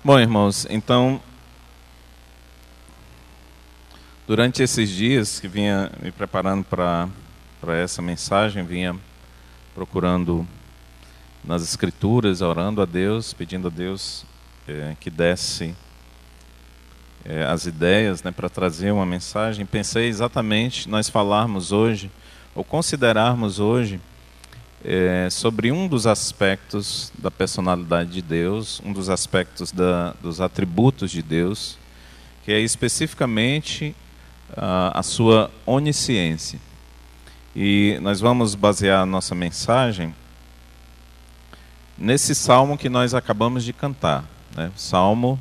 Bom, irmãos, então, durante esses dias que vinha me preparando para essa mensagem, vinha procurando nas Escrituras, orando a Deus, pedindo a Deus que desse as ideias, né, para trazer uma mensagem. Pensei exatamente nós falarmos hoje, ou considerarmos hoje, sobre um dos aspectos da personalidade de Deus, um dos aspectos dos atributos de Deus, que é especificamente a sua onisciência. E nós vamos basear a nossa mensagem nesse salmo que nós acabamos de cantar, né? Salmo,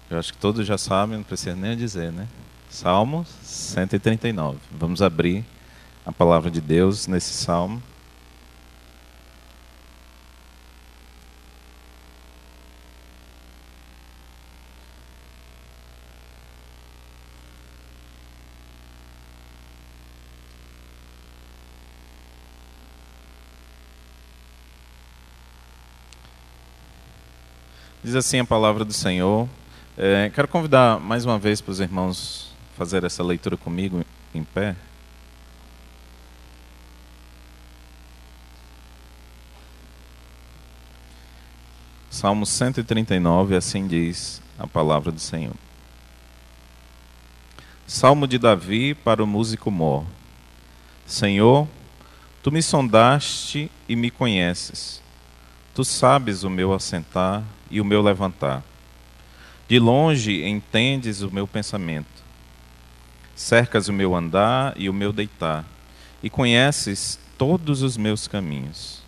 eu acho que todos já sabem, não precisa nem dizer, né? Salmo 139. Vamos abrir a palavra de Deus nesse salmo. Diz assim a palavra do Senhor. Quero convidar mais uma vez para os irmãos fazer essa leitura comigo em pé. Salmo 139, assim diz a palavra do Senhor. Salmo de Davi para o músico mor. Senhor, tu me sondaste e me conheces. Tu sabes o meu assentar e o meu levantar. De longe entendes o meu pensamento. Cercas o meu andar e o meu deitar, e conheces todos os meus caminhos.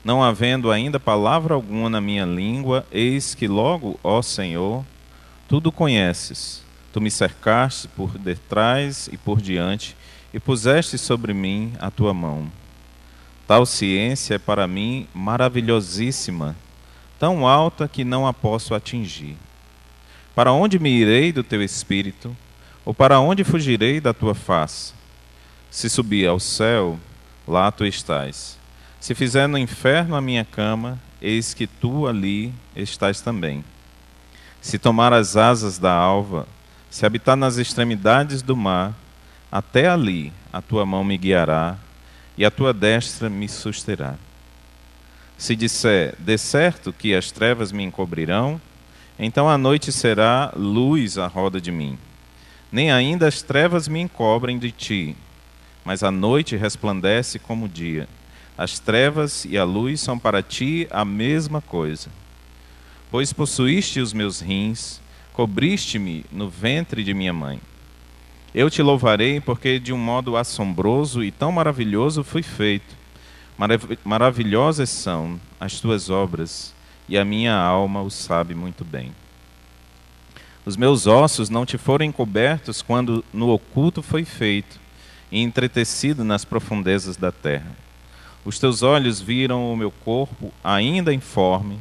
Não havendo ainda palavra alguma na minha língua, eis que logo, ó Senhor, tudo conheces. Tu me cercaste por detrás e por diante, e puseste sobre mim a tua mão. Tal ciência é para mim maravilhosíssima, tão alta que não a posso atingir. Para onde me irei do teu espírito? Ou para onde fugirei da tua face? Se subir ao céu, lá tu estás. Se fizer no inferno a minha cama, eis que tu ali estás também. Se tomar as asas da alva, se habitar nas extremidades do mar, até ali a tua mão me guiará, e a tua destra me susterá. Se disser, de certo que as trevas me encobrirão, então a noite será luz à roda de mim. Nem ainda as trevas me encobrem de ti, mas a noite resplandece como o dia. As trevas e a luz são para ti a mesma coisa. Pois possuíste os meus rins, cobriste-me no ventre de minha mãe. Eu te louvarei porque de um modo assombroso e tão maravilhoso fui feito. Maravilhosas são as tuas obras, e a minha alma o sabe muito bem. Os meus ossos não te foram encobertos quando no oculto foi feito, e entretecido nas profundezas da terra. Os teus olhos viram o meu corpo ainda informe,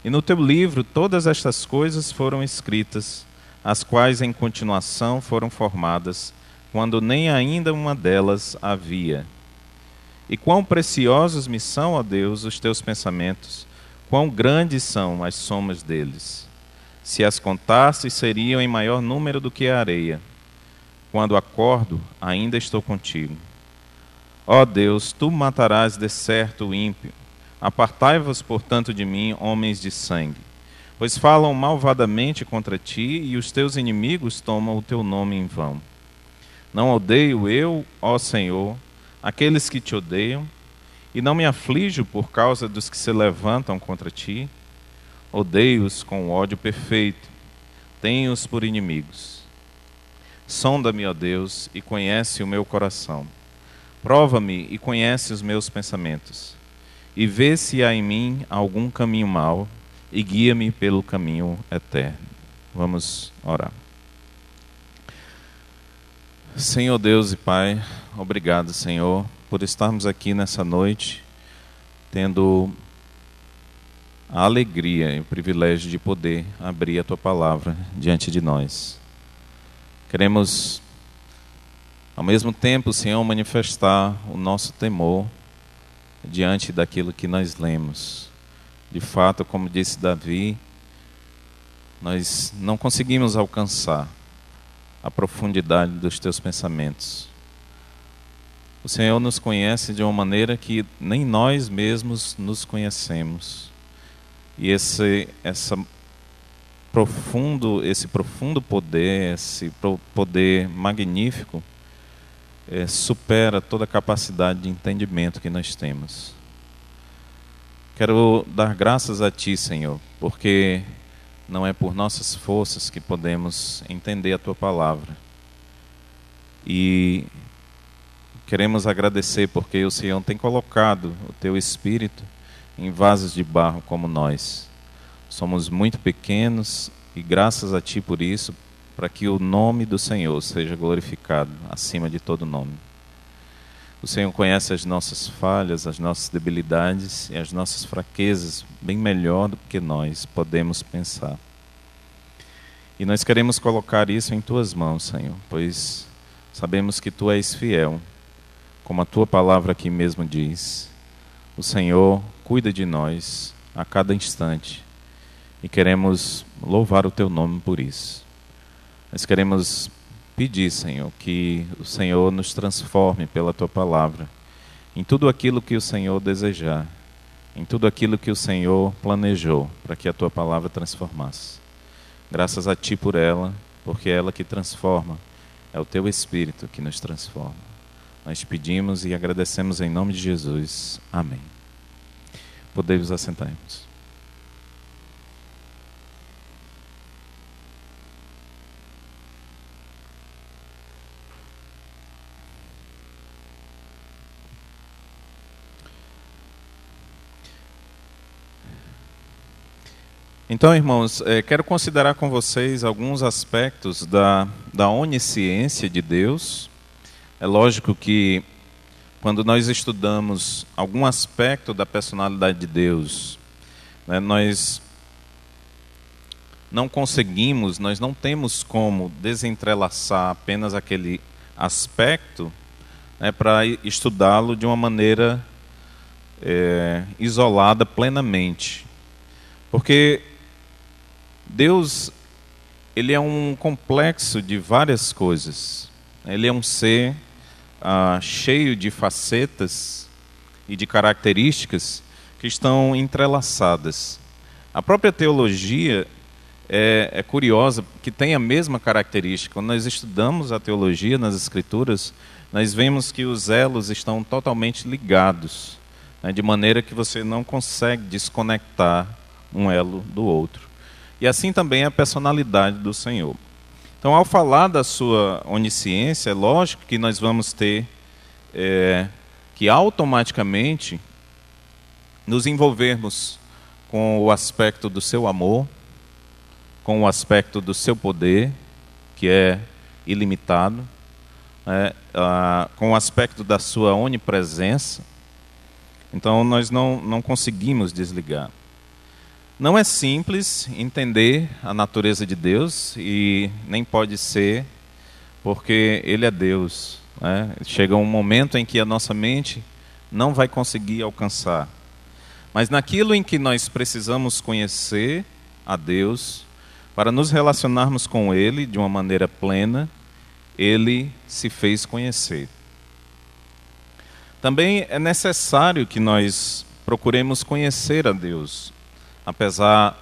e no teu livro todas estas coisas foram escritas, as quais em continuação foram formadas, quando nem ainda uma delas havia. E quão preciosos me são, ó Deus, os teus pensamentos, quão grandes são as somas deles. Se as contasse, seriam em maior número do que a areia. Quando acordo, ainda estou contigo. Ó Deus, tu matarás de certo o ímpio. Apartai-vos, portanto, de mim, homens de sangue. Pois falam malvadamente contra ti, e os teus inimigos tomam o teu nome em vão. Não odeio eu, ó Senhor, aqueles que te odeiam, e não me aflijo por causa dos que se levantam contra ti. Odeio-os com ódio perfeito, tenho-os por inimigos. Sonda-me, ó Deus, e conhece o meu coração. Prova-me e conhece os meus pensamentos. E vê se há em mim algum caminho mau, e guia-me pelo caminho eterno. Vamos orar. Senhor Deus e Pai, obrigado, Senhor, por estarmos aqui nessa noite, tendo a alegria e o privilégio de poder abrir a Tua Palavra diante de nós. Queremos, ao mesmo tempo, Senhor, manifestar o nosso temor diante daquilo que nós lemos. De fato, como disse Davi, nós não conseguimos alcançar a profundidade dos teus pensamentos. O Senhor nos conhece de uma maneira que nem nós mesmos nos conhecemos. E esse profundo poder, esse poder magnífico, supera toda a capacidade de entendimento que nós temos. Quero dar graças a Ti, Senhor, porque não é por nossas forças que podemos entender a Tua palavra. E queremos agradecer porque o Senhor tem colocado o Teu Espírito em vasos de barro como nós. Somos muito pequenos e graças a Ti por isso, para que o nome do Senhor seja glorificado acima de todo nome. O Senhor conhece as nossas falhas, as nossas debilidades e as nossas fraquezas bem melhor do que nós podemos pensar. E nós queremos colocar isso em Tuas mãos, Senhor, pois sabemos que Tu és fiel. Como a Tua palavra aqui mesmo diz, o Senhor cuida de nós a cada instante e queremos louvar o Teu nome por isso. Nós queremos pedir, Senhor, que o Senhor nos transforme pela Tua palavra em tudo aquilo que o Senhor desejar, em tudo aquilo que o Senhor planejou para que a Tua palavra transformasse. Graças a Ti por ela, porque é ela que transforma, é o Teu Espírito que nos transforma. Nós pedimos e agradecemos em nome de Jesus. Amém. Podemos assentar-nos. Então, irmãos, quero considerar com vocês alguns aspectos da onisciência de Deus. É lógico que quando nós estudamos algum aspecto da personalidade de Deus, né, nós não conseguimos, nós não temos como desentrelaçar apenas aquele aspecto, né, para estudá-lo de uma maneira isolada plenamente. Porque Deus, ele é um complexo de várias coisas. Ele é um ser cheio de facetas e de características que estão entrelaçadas. A própria teologia é curiosa, que tem a mesma característica. Quando nós estudamos a teologia nas Escrituras, nós vemos que os elos estão totalmente ligados, né, de maneira que você não consegue desconectar um elo do outro. E assim também é a personalidade do Senhor. Então, ao falar da sua onisciência, é lógico que nós vamos ter que automaticamente nos envolvermos com o aspecto do seu amor, com o aspecto do seu poder, que é ilimitado, com o aspecto da sua onipresença. Então, nós não conseguimos desligar. Não é simples entender a natureza de Deus e nem pode ser, porque Ele é Deus, né? Chega um momento em que a nossa mente não vai conseguir alcançar. Mas naquilo em que nós precisamos conhecer a Deus, para nos relacionarmos com Ele de uma maneira plena, Ele se fez conhecer. Também é necessário que nós procuremos conhecer a Deus. Apesar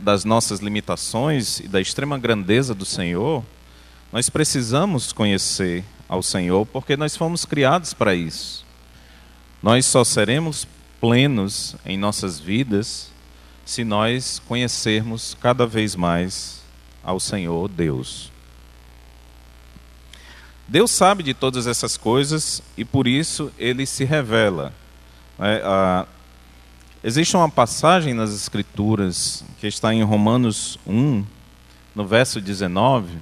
das nossas limitações e da extrema grandeza do Senhor, nós precisamos conhecer ao Senhor, porque nós fomos criados para isso. Nós só seremos plenos em nossas vidas se nós conhecermos cada vez mais ao Senhor Deus. Deus sabe de todas essas coisas e por isso Ele se revela. Existe uma passagem nas Escrituras que está em Romanos 1, no verso 19,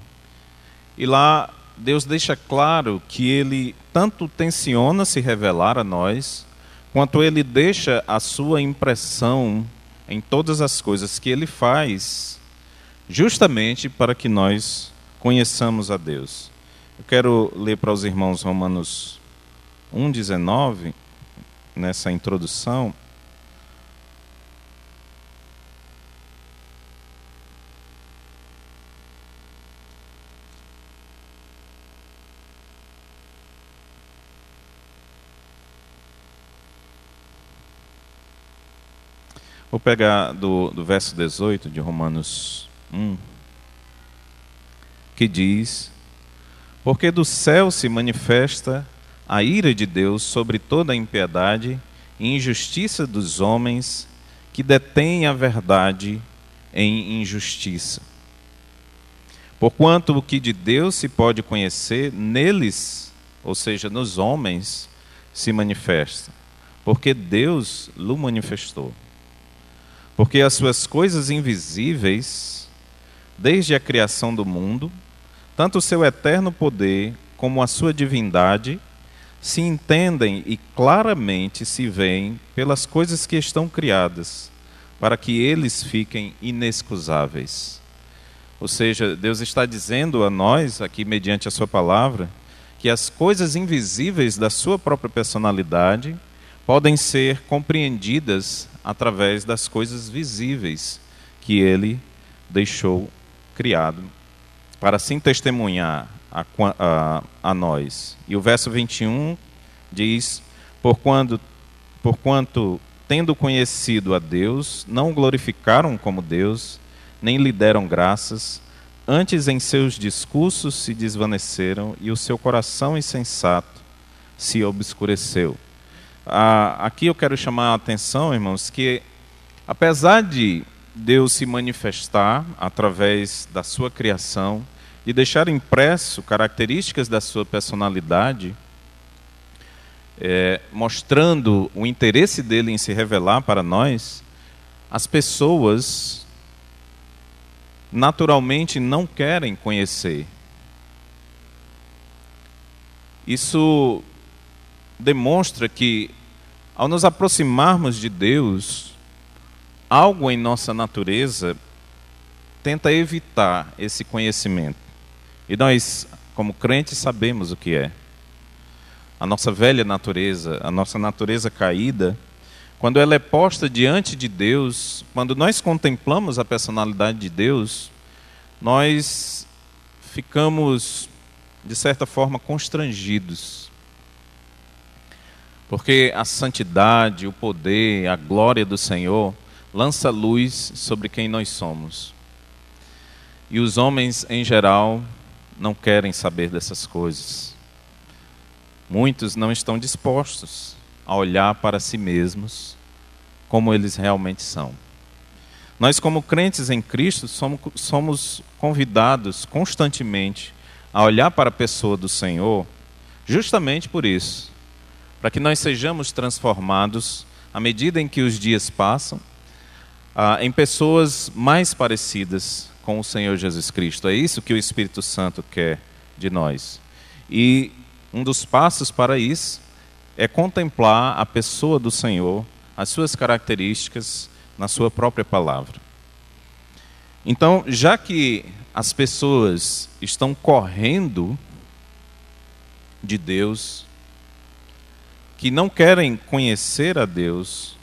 e lá Deus deixa claro que Ele tanto tenciona se revelar a nós, quanto Ele deixa a sua impressão em todas as coisas que Ele faz, justamente para que nós conheçamos a Deus. Eu quero ler para os irmãos Romanos 1,19, nessa introdução. Vou pegar do verso 18 de Romanos 1, que diz: porque do céu se manifesta a ira de Deus sobre toda a impiedade e injustiça dos homens que detêm a verdade em injustiça. Porquanto o que de Deus se pode conhecer, neles, ou seja, nos homens, se manifesta, porque Deus lhe manifestou. Porque as suas coisas invisíveis, desde a criação do mundo, tanto o seu eterno poder como a sua divindade, se entendem e claramente se veem pelas coisas que estão criadas, para que eles fiquem inexcusáveis. Ou seja, Deus está dizendo a nós, aqui mediante a sua palavra, que as coisas invisíveis da sua própria personalidade podem ser compreendidas através das coisas visíveis que ele deixou criado, para assim testemunhar a nós. E o verso 21 diz: porquanto, tendo conhecido a Deus, não o glorificaram como Deus, nem lhe deram graças, antes em seus discursos se desvaneceram e o seu coração insensato se obscureceu. Aqui eu quero chamar a atenção, irmãos, que apesar de Deus se manifestar através da sua criação e deixar impresso características da sua personalidade, mostrando o interesse dele em se revelar para nós, as pessoas naturalmente não querem conhecer. Isso demonstra que, ao nos aproximarmos de Deus, algo em nossa natureza tenta evitar esse conhecimento. E nós, como crentes, sabemos o que é. A nossa velha natureza, a nossa natureza caída, quando ela é posta diante de Deus, quando nós contemplamos a personalidade de Deus, nós ficamos, de certa forma, constrangidos. Porque a santidade, o poder, a glória do Senhor lança luz sobre quem nós somos. E os homens, em geral, não querem saber dessas coisas. Muitos não estão dispostos a olhar para si mesmos como eles realmente são. Nós, como crentes em Cristo, somos convidados constantemente a olhar para a pessoa do Senhor, justamente por isso, para que nós sejamos transformados, à medida em que os dias passam, em pessoas mais parecidas com o Senhor Jesus Cristo. É isso que o Espírito Santo quer de nós. E um dos passos para isso é contemplar a pessoa do Senhor, as suas características na sua própria palavra. Então, já que as pessoas estão correndo de Deus, que não querem conhecer a Deus,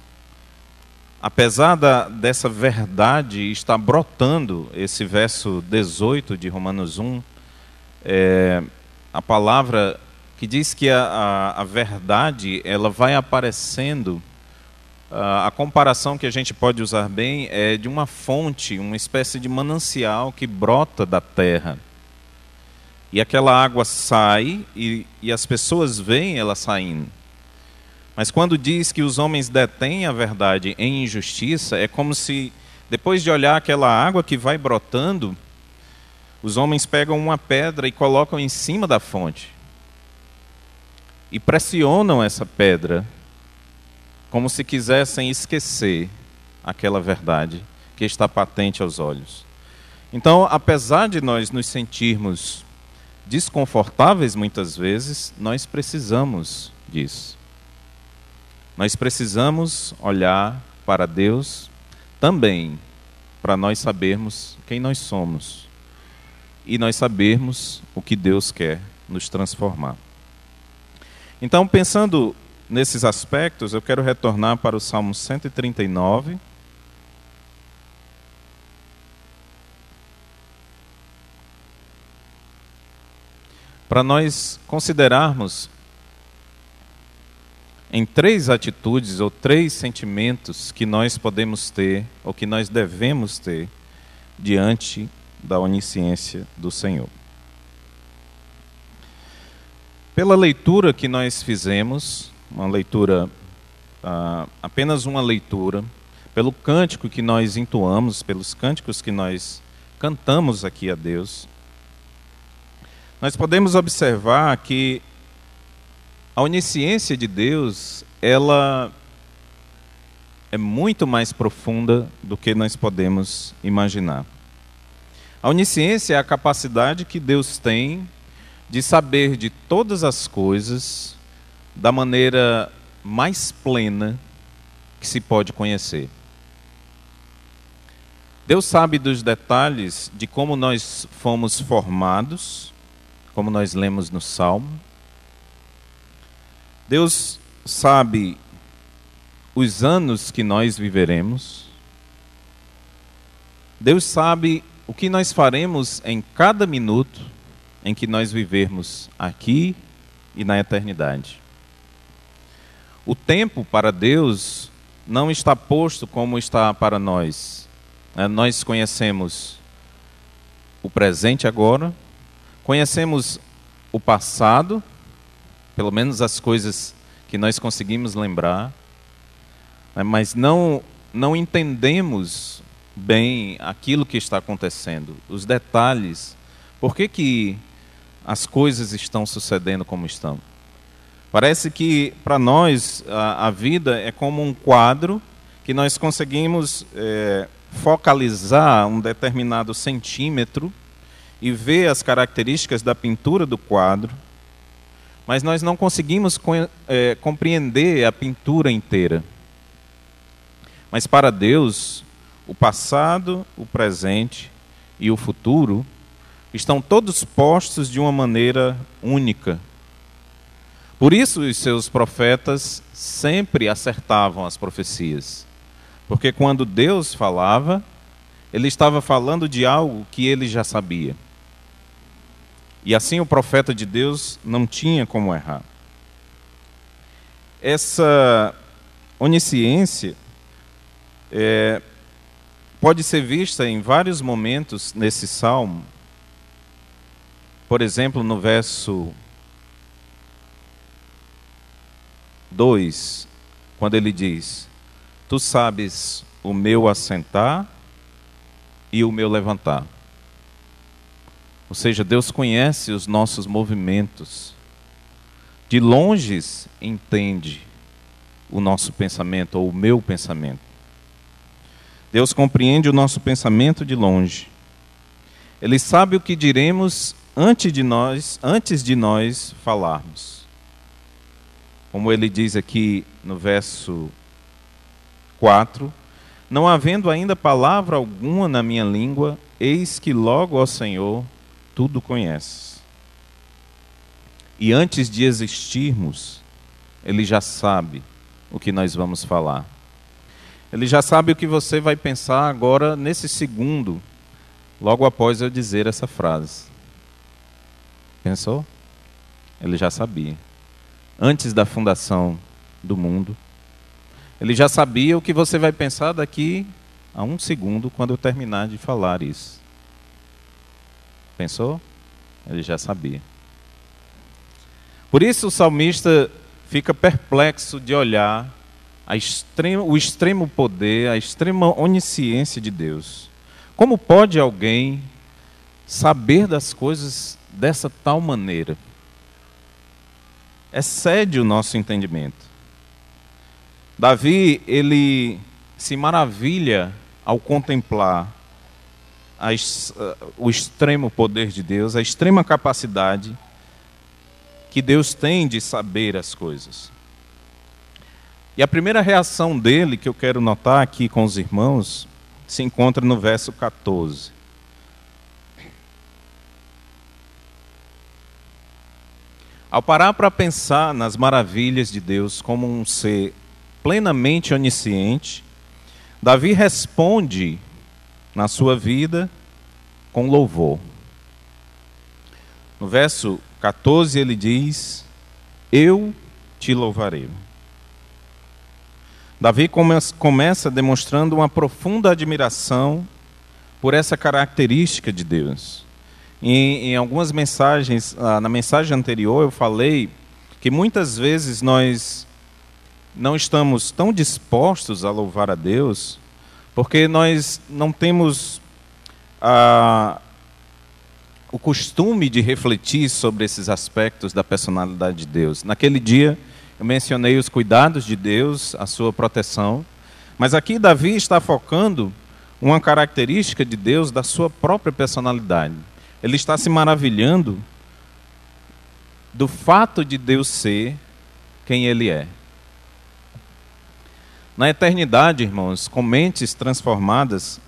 apesar dessa verdade estar brotando, esse verso 18 de Romanos 1, a palavra que diz que a verdade ela vai aparecendo, a comparação que a gente pode usar bem é de uma fonte, uma espécie de manancial que brota da terra. E aquela água sai e as pessoas veem ela saindo. Mas quando diz que os homens detêm a verdade em injustiça, é como se, depois de olhar aquela água que vai brotando, os homens pegam uma pedra e colocam em cima da fonte. E pressionam essa pedra, como se quisessem esquecer aquela verdade que está patente aos olhos. Então, apesar de nós nos sentirmos desconfortáveis muitas vezes, nós precisamos disso. Nós precisamos olhar para Deus também, para nós sabermos quem nós somos e nós sabermos o que Deus quer nos transformar. Então, pensando nesses aspectos, eu quero retornar para o Salmo 139. Para nós considerarmos em 3 atitudes ou 3 sentimentos que nós podemos ter, ou que nós devemos ter, diante da onisciência do Senhor. Pela leitura que nós fizemos, uma leitura, apenas uma leitura, pelo cântico que nós entoamos, pelos cânticos que nós cantamos aqui a Deus, nós podemos observar que a onisciência de Deus, ela é muito mais profunda do que nós podemos imaginar. A onisciência é a capacidade que Deus tem de saber de todas as coisas da maneira mais plena que se pode conhecer. Deus sabe dos detalhes de como nós fomos formados, como nós lemos no Salmo. Deus sabe os anos que nós viveremos. Deus sabe o que nós faremos em cada minuto em que nós vivermos aqui e na eternidade. O tempo para Deus não está posto como está para nós. Nós conhecemos o presente agora, conhecemos o passado, pelo menos as coisas que nós conseguimos lembrar, mas não entendemos bem aquilo que está acontecendo, os detalhes, por que as coisas estão sucedendo como estão. Parece que para nós a vida é como um quadro que nós conseguimos focalizar um determinado centímetro e ver as características da pintura do quadro, mas nós não conseguimos compreender a pintura inteira. Mas para Deus, o passado, o presente e o futuro estão todos postos de uma maneira única. Por isso os seus profetas sempre acertavam as profecias. Porque quando Deus falava, ele estava falando de algo que ele já sabia. E assim o profeta de Deus não tinha como errar. Essa onisciência pode ser vista em vários momentos nesse salmo. Por exemplo, no verso 2, quando ele diz: Tu sabes o meu assentar e o meu levantar. Ou seja, Deus conhece os nossos movimentos. De longe entende o nosso pensamento, ou o meu pensamento. Deus compreende o nosso pensamento de longe. Ele sabe o que diremos antes de nós falarmos. Como ele diz aqui no verso 4, não havendo ainda palavra alguma na minha língua, eis que logo, ó Senhor, tudo conheces. E antes de existirmos, ele já sabe o que nós vamos falar. Ele já sabe o que você vai pensar agora, nesse segundo, logo após eu dizer essa frase. Pensou? Ele já sabia. Antes da fundação do mundo, ele já sabia o que você vai pensar daqui a um segundo, quando eu terminar de falar isso. Pensou? Ele já sabia. Por isso o salmista fica perplexo de olhar o extremo poder, a extrema onisciência de Deus. Como pode alguém saber das coisas dessa tal maneira? Excede o nosso entendimento. Davi, ele se maravilha ao contemplar o extremo poder de Deus, a extrema capacidade que Deus tem de saber as coisas. E a primeira reação dele, que eu quero notar aqui com os irmãos, se encontra no verso 14. Ao parar para pensar nas maravilhas de Deus como um ser plenamente onisciente, Davi responde na sua vida com louvor. No verso 14 ele diz: Eu te louvarei. Davi começa demonstrando uma profunda admiração por essa característica de Deus. Em algumas mensagens, na mensagem anterior, eu falei que muitas vezes nós não estamos tão dispostos a louvar a Deus porque nós não temos o costume de refletir sobre esses aspectos da personalidade de Deus. Naquele dia, eu mencionei os cuidados de Deus, a sua proteção, mas aqui Davi está focando uma característica de Deus da sua própria personalidade. Ele está se maravilhando do fato de Deus ser quem Ele é. Na eternidade, irmãos, com mentes transformadas,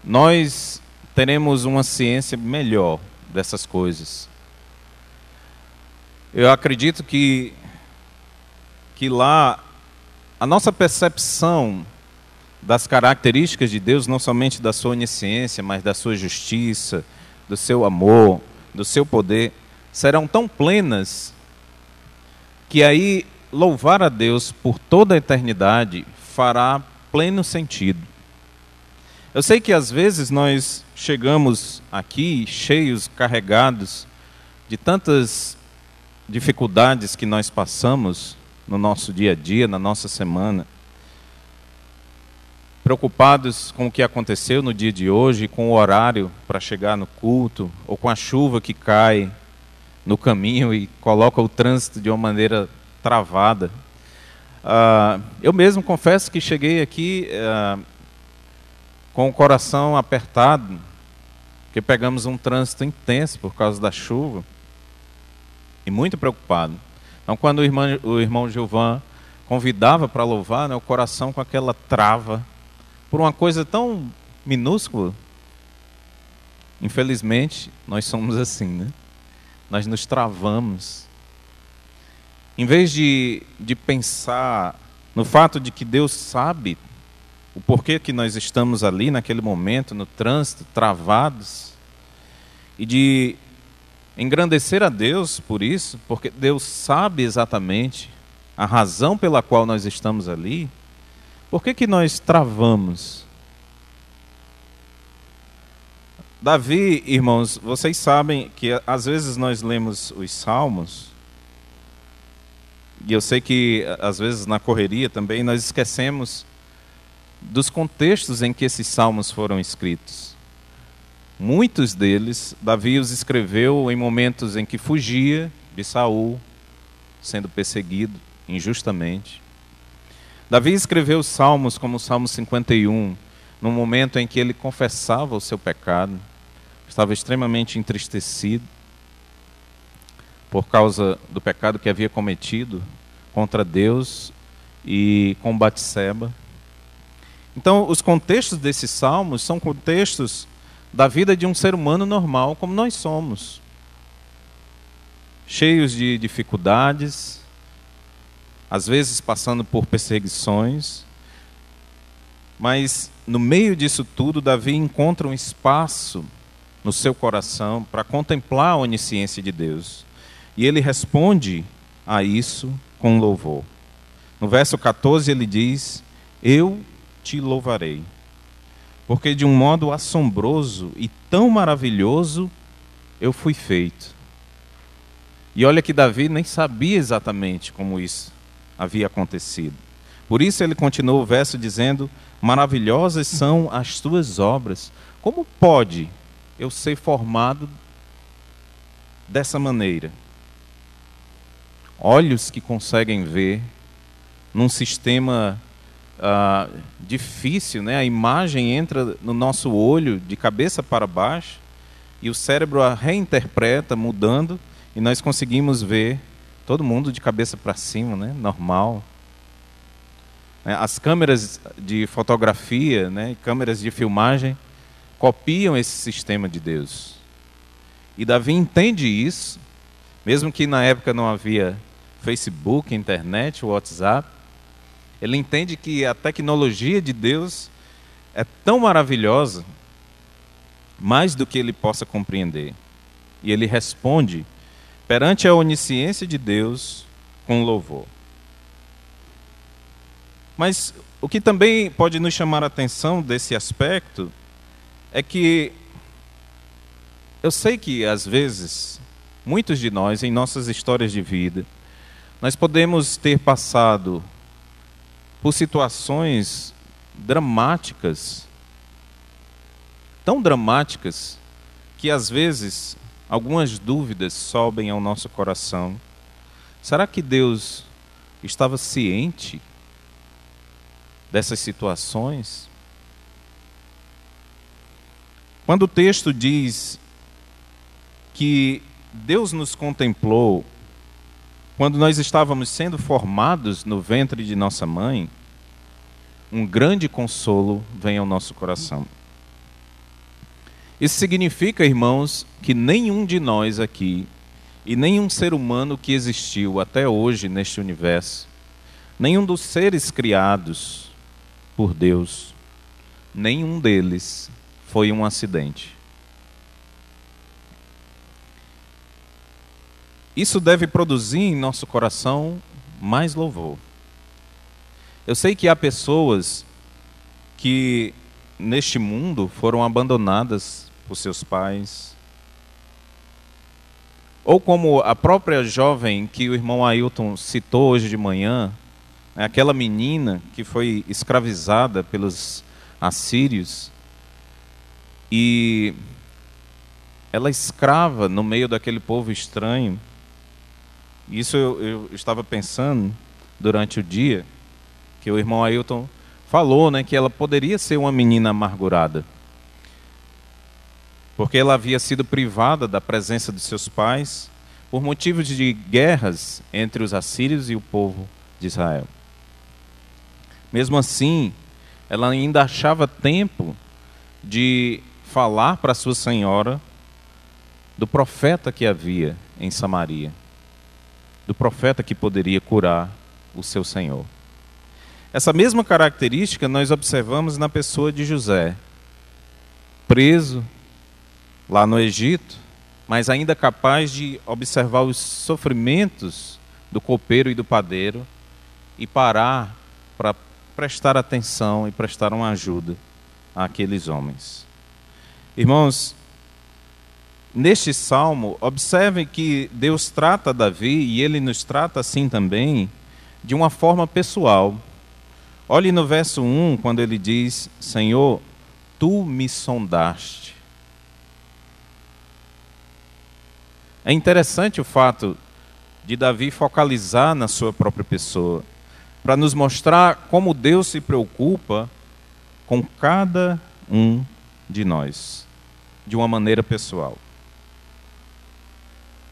nós teremos uma ciência melhor dessas coisas. Eu acredito que lá a nossa percepção das características de Deus, não somente da sua onisciência, mas da sua justiça, do seu amor, do seu poder, serão tão plenas que aí louvar a Deus por toda a eternidade fará pleno sentido. Eu sei que às vezes nós chegamos aqui cheios, carregados de tantas dificuldades que nós passamos no nosso dia a dia, na nossa semana, preocupados com o que aconteceu no dia de hoje, com o horário para chegar no culto, ou com a chuva que cai no caminho e coloca o trânsito de uma maneira travada. Eu mesmo confesso que cheguei aqui com o coração apertado, porque pegamos um trânsito intenso por causa da chuva, e muito preocupado. Então, quando o irmão Gilvan convidava para louvar, né, o coração com aquela trava, por uma coisa tão minúscula. Infelizmente, nós somos assim, né? Nós nos travamos. Em vez de pensar no fato de que Deus sabe o porquê que nós estamos ali naquele momento, no trânsito, travados, e de engrandecer a Deus por isso, porque Deus sabe exatamente a razão pela qual nós estamos ali, por que nós travamos? Davi, irmãos, vocês sabem que às vezes nós lemos os salmos, e eu sei que às vezes na correria também nós esquecemos dos contextos em que esses salmos foram escritos. Muitos deles, Davi os escreveu em momentos em que fugia de Saul, sendo perseguido injustamente. Davi escreveu os salmos como o Salmo 51, no momento em que ele confessava o seu pecado, estava extremamente entristecido por causa do pecado que havia cometido contra Deus e com Batseba. Então, os contextos desses salmos são contextos da vida de um ser humano normal, como nós somos, cheios de dificuldades, às vezes passando por perseguições, mas no meio disso tudo, Davi encontra um espaço no seu coração para contemplar a onisciência de Deus. E ele responde a isso com louvor. No verso 14 ele diz: eu te louvarei, porque de um modo assombroso e tão maravilhoso eu fui feito. E olha que Davi nem sabia exatamente como isso havia acontecido. Por isso ele continuou o verso dizendo: maravilhosas são as tuas obras. Como pode eu ser formado dessa maneira? Olhos que conseguem ver num sistema difícil, né? A imagem entra no nosso olho de cabeça para baixo e o cérebro a reinterpreta, mudando, e nós conseguimos ver todo mundo de cabeça para cima, né? Normal. As câmeras de fotografia, né, e câmeras de filmagem copiam esse sistema de Deus. E Davi entende isso, mesmo que na época não havia Facebook, internet, WhatsApp. Ele entende que a tecnologia de Deus é tão maravilhosa, mais do que ele possa compreender. E ele responde perante a onisciência de Deus com louvor. Mas o que também pode nos chamar a atenção desse aspecto é que eu sei que, às vezes, muitos de nós, em nossas histórias de vida, nós podemos ter passado por situações dramáticas, tão dramáticas, que às vezes algumas dúvidas sobem ao nosso coração. Será que Deus estava ciente dessas situações? Quando o texto diz que Deus nos contemplou quando nós estávamos sendo formados no ventre de nossa mãe, um grande consolo vem ao nosso coração. Isso significa, irmãos, que nenhum de nós aqui, e nenhum ser humano que existiu até hoje neste universo, nenhum dos seres criados por Deus, nenhum deles foi um acidente. Isso deve produzir em nosso coração mais louvor. Eu sei que há pessoas que neste mundo foram abandonadas por seus pais, ou como a própria jovem que o irmão Ailton citou hoje de manhã, aquela menina que foi escravizada pelos assírios, e ela escrava no meio daquele povo estranho. Isso eu estava pensando durante o dia, que o irmão Ailton falou, que ela poderia ser uma menina amargurada, porque ela havia sido privada da presença de seus pais por motivos de guerras entre os assírios e o povo de Israel. Mesmo assim, ela ainda achava tempo de falar para sua senhora do profeta que havia em Samaria, do profeta que poderia curar o seu senhor. Essa mesma característica nós observamos na pessoa de José, preso lá no Egito, mas ainda capaz de observar os sofrimentos do copeiro e do padeiro e parar para prestar atenção e prestar uma ajuda àqueles homens. Irmãos, neste salmo, observem que Deus trata Davi, e ele nos trata assim também, de uma forma pessoal. Olhe no verso 1, quando ele diz: Senhor, tu me sondaste. É interessante o fato de Davi focalizar na sua própria pessoa, para nos mostrar como Deus se preocupa com cada um de nós, de uma maneira pessoal.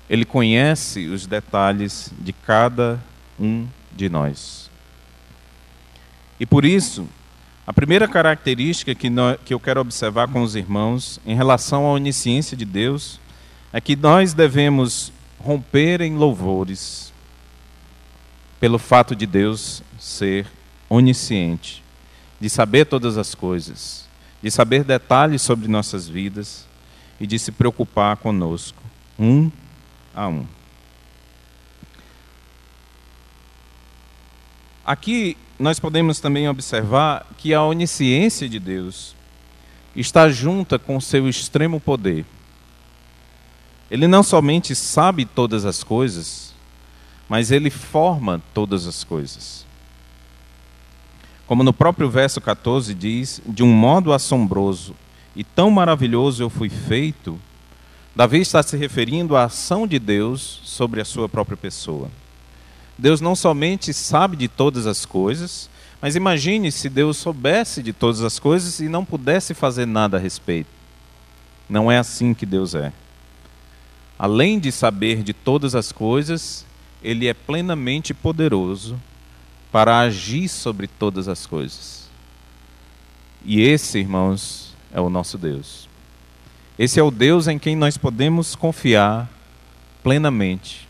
Ele conhece os detalhes de cada um de nós. E por isso, a primeira característica que eu quero observar com os irmãos em relação à onisciência de Deus é que nós devemos romper em louvores pelo fato de Deus ser onisciente, de saber todas as coisas, de saber detalhes sobre nossas vidas e de se preocupar conosco, um a um. Aqui nós podemos também observar que a onisciência de Deus está junta com seu extremo poder. Ele não somente sabe todas as coisas, mas ele forma todas as coisas. Como no próprio verso 14 diz: de um modo assombroso e tão maravilhoso eu fui feito. Davi está se referindo à ação de Deus sobre a sua própria pessoa. Deus não somente sabe de todas as coisas, mas imagine se Deus soubesse de todas as coisas e não pudesse fazer nada a respeito. Não é assim que Deus é. Além de saber de todas as coisas, Ele é plenamente poderoso para agir sobre todas as coisas. E esse, irmãos, é o nosso Deus. Esse é o Deus em quem nós podemos confiar plenamente.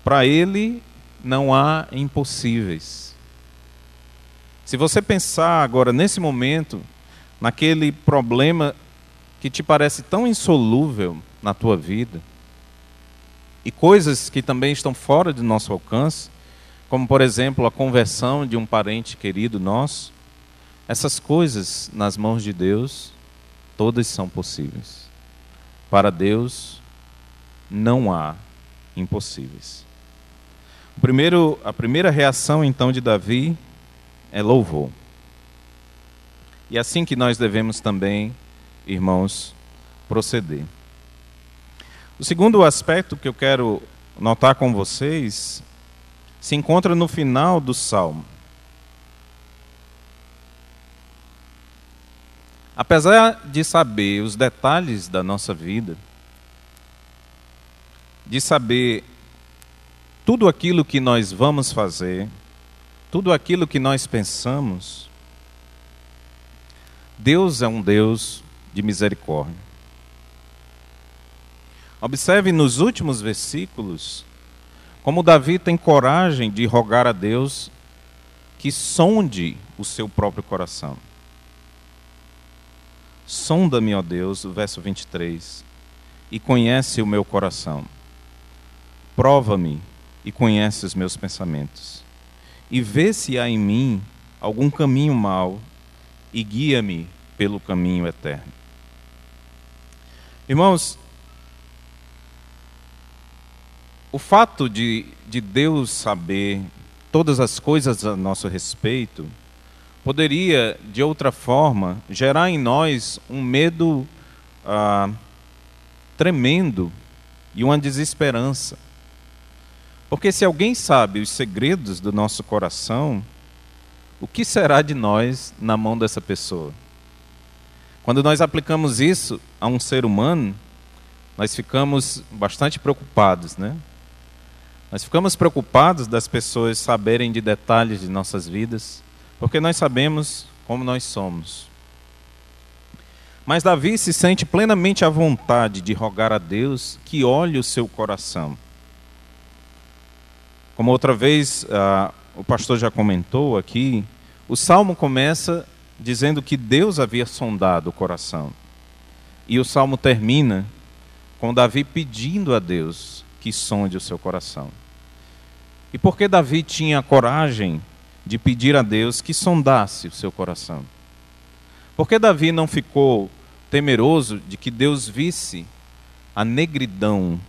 Para Ele não há impossíveis. Se você pensar agora, nesse momento, naquele problema que te parece tão insolúvel na tua vida, e coisas que também estão fora do nosso alcance, como por exemplo a conversão de um parente querido nosso, essas coisas nas mãos de Deus, todas são possíveis. Para Deus não há impossíveis. A primeira reação então de Davi é louvor. E é assim que nós devemos também, irmãos, proceder. O segundo aspecto que eu quero notar com vocês se encontra no final do Salmo. Apesar de saber os detalhes da nossa vida, de saber tudo aquilo que nós vamos fazer, tudo aquilo que nós pensamos, Deus é um Deus de misericórdia. Observe nos últimos versículos como Davi tem coragem de rogar a Deus que sonde o seu próprio coração. Sonda-me, ó Deus, o verso 23, e conhece o meu coração. Prova-me e conhece os meus pensamentos. E vê se há em mim algum caminho mau e guia-me pelo caminho eterno. Irmãos, o fato de Deus saber todas as coisas a nosso respeito poderia, de outra forma, gerar em nós um medo tremendo e uma desesperança. Porque se alguém sabe os segredos do nosso coração, o que será de nós na mão dessa pessoa? Quando nós aplicamos isso a um ser humano, nós ficamos bastante preocupados, né? Nós ficamos preocupados das pessoas saberem de detalhes de nossas vidas, porque nós sabemos como nós somos. Mas Davi se sente plenamente à vontade de rogar a Deus que olhe o seu coração. Como outra vez o pastor já comentou aqui, o Salmo começa dizendo que Deus havia sondado o coração. E o Salmo termina com Davi pedindo a Deus que sonde o seu coração. E por que Davi tinha a coragem de pedir a Deus que sondasse o seu coração? Por que Davi não ficou temeroso de que Deus visse a negridão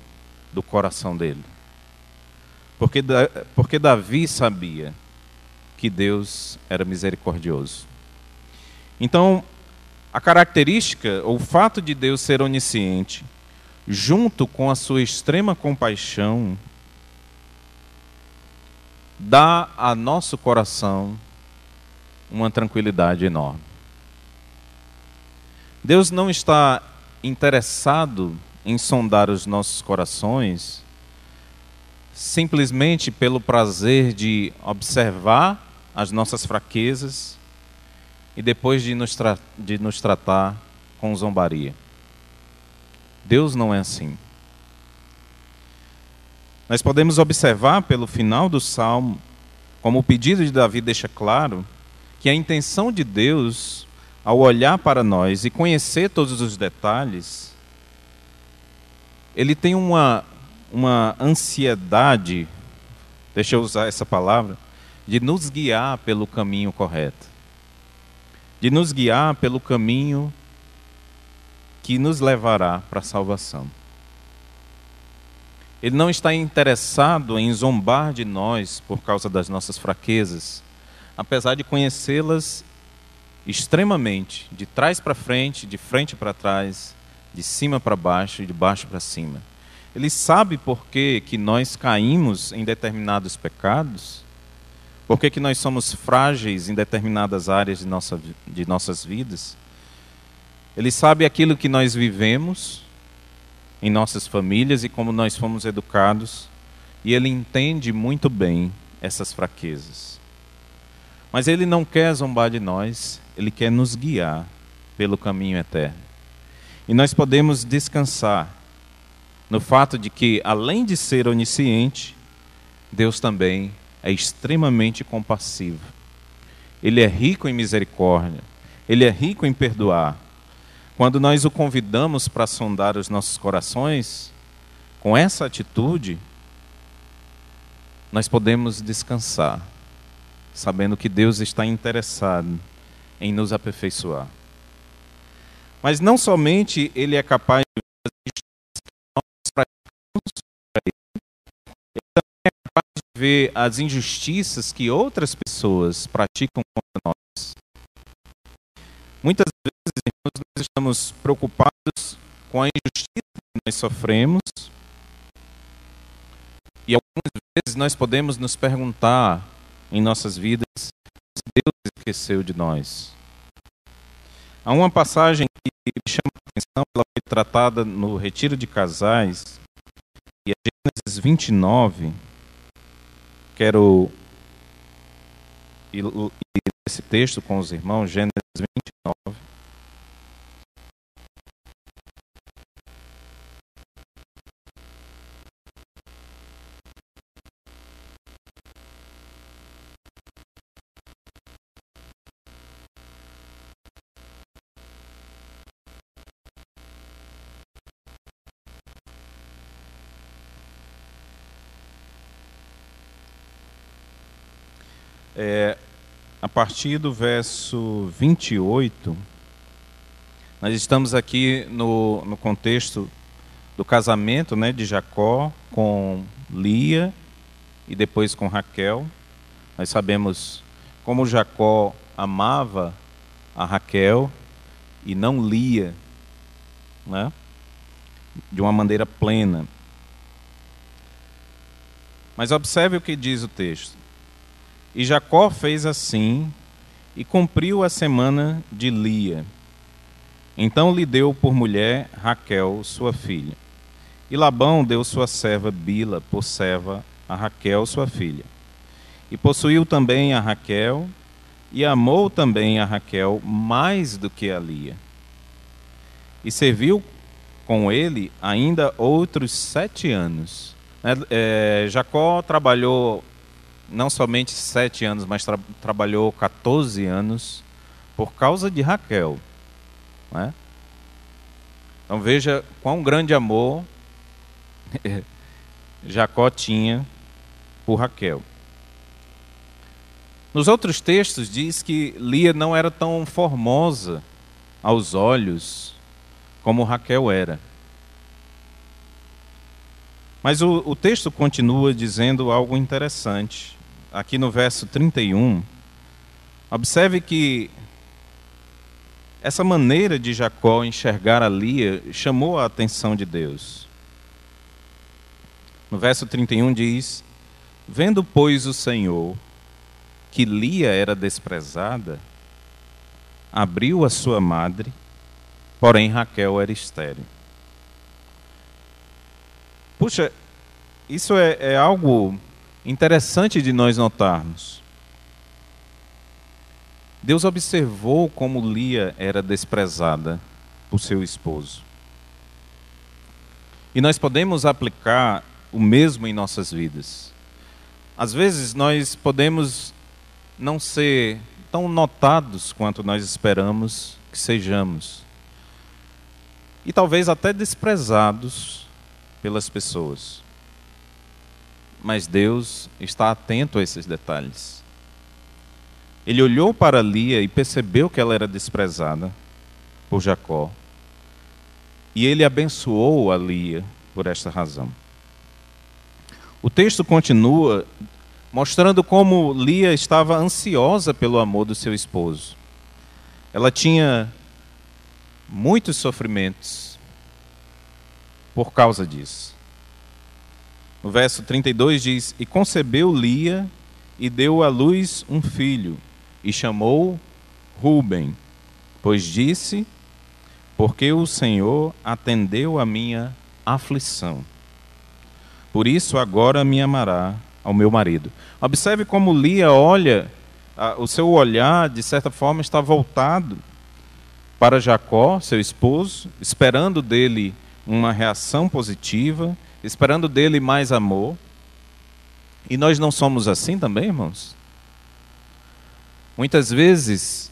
do coração dele? Porque Davi sabia que Deus era misericordioso. Então, a característica, ou o fato de Deus ser onisciente, junto com a sua extrema compaixão, dá a nosso coração uma tranquilidade enorme. Deus não está interessado em sondar os nossos corações simplesmente pelo prazer de observar as nossas fraquezas e depois de nos tratar com zombaria. Deus não é assim. Nós podemos observar pelo final do Salmo, como o pedido de Davi deixa claro, que a intenção de Deus, ao olhar para nós e conhecer todos os detalhes, Ele tem uma ansiedade, deixa eu usar essa palavra, de nos guiar pelo caminho correto. De nos guiar pelo caminho que nos levará para a salvação. Ele não está interessado em zombar de nós por causa das nossas fraquezas, apesar de conhecê-las extremamente, de trás para frente, de frente para trás, de cima para baixo e de baixo para cima. Ele sabe por que nós caímos em determinados pecados, por que nós somos frágeis em determinadas áreas de nossas vidas. Ele sabe aquilo que nós vivemos em nossas famílias e como nós fomos educados, e Ele entende muito bem essas fraquezas. Mas Ele não quer zombar de nós, Ele quer nos guiar pelo caminho eterno. E nós podemos descansar no fato de que, além de ser onisciente, Deus também é extremamente compassivo. Ele é rico em misericórdia, Ele é rico em perdoar. Quando nós o convidamos para sondar os nossos corações, com essa atitude, nós podemos descansar, sabendo que Deus está interessado em nos aperfeiçoar. Mas não somente Ele é capaz de ver as injustiças que outras pessoas praticam contra nós. Muitas vezes, irmãos, nós estamos preocupados com a injustiça que nós sofremos e algumas vezes nós podemos nos perguntar em nossas vidas se Deus esqueceu de nós. Há uma passagem que me chama a atenção, ela foi tratada no Retiro de Casais, e é Gênesis 29. Quero ir esse texto com os irmãos, Gênesis 29. A partir do verso 28, nós estamos aqui no contexto do casamento, né, de Jacó com Lia e depois com Raquel. Nós sabemos como Jacó amava a Raquel e não Lia, né, de uma maneira plena. Mas observe o que diz o texto. E Jacó fez assim e cumpriu a semana de Lia. Então lhe deu por mulher Raquel, sua filha. E Labão deu sua serva Bila por serva a Raquel, sua filha. E possuiu também a Raquel, e amou também a Raquel mais do que a Lia. E serviu com ele ainda outros 7 anos. Jacó trabalhou não somente 7 anos, mas trabalhou 14 anos por causa de Raquel, né? Então veja quão grande amor Jacó tinha por Raquel. Nos outros textos diz que Lia não era tão formosa aos olhos como Raquel era. Mas o texto continua dizendo algo interessante. Aqui no verso 31, observe que essa maneira de Jacó enxergar a Lia chamou a atenção de Deus. No verso 31 diz: vendo, pois, o Senhor que Lia era desprezada, abriu a sua madre, porém Raquel era estéril. Puxa, isso é algo interessante de nós notarmos. Deus observou como Lia era desprezada por seu esposo. E nós podemos aplicar o mesmo em nossas vidas. Às vezes nós podemos não ser tão notados quanto nós esperamos que sejamos. E talvez até desprezados pelas pessoas. Mas Deus está atento a esses detalhes. Ele olhou para Lia e percebeu que ela era desprezada por Jacó. E ele abençoou a Lia por esta razão. O texto continua mostrando como Lia estava ansiosa pelo amor do seu esposo. Ela tinha muitos sofrimentos por causa disso. No verso 32 diz: e concebeu Lia e deu à luz um filho, e chamou Ruben, pois disse: porque o Senhor atendeu a minha aflição. Por isso agora me amará ao meu marido. Observe como Lia olha, o seu olhar, de certa forma, está voltado para Jacó, seu esposo, esperando dele uma reação positiva, esperando dele mais amor. E nós não somos assim também, irmãos? Muitas vezes,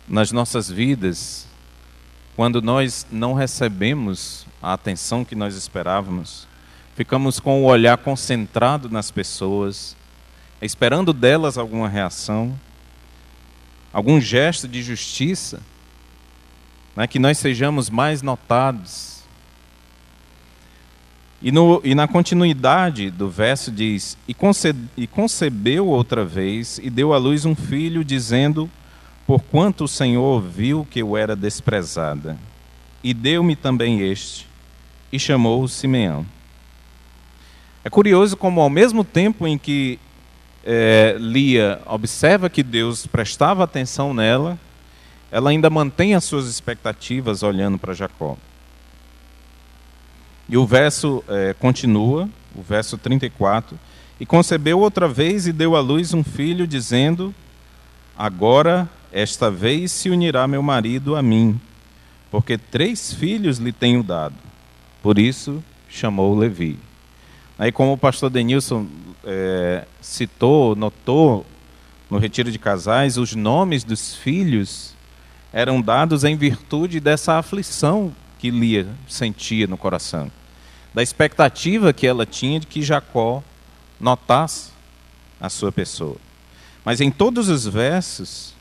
nas nossas vidas, quando nós não recebemos a atenção que nós esperávamos, ficamos com o olhar concentrado nas pessoas, esperando delas alguma reação, algum gesto de justiça, né, que nós sejamos mais notados. E na continuidade do verso diz: e concebeu outra vez, e deu à luz um filho, dizendo: porquanto o Senhor viu que eu era desprezada, e deu-me também este, e chamou-o Simeão. É curioso como, ao mesmo tempo em que Lia observa que Deus prestava atenção nela, ela ainda mantém as suas expectativas olhando para Jacó. E o verso continua, o verso 34, e concebeu outra vez e deu à luz um filho, dizendo: agora, esta vez se unirá meu marido a mim, porque 3 filhos lhe tenho dado. Por isso chamou Levi. Aí, como o pastor Denilson notou no retiro de casais, os nomes dos filhos eram dados em virtude dessa aflição que Lia sentia no coração, da expectativa que ela tinha de que Jacó notasse a sua pessoa. Mas em todos os versos,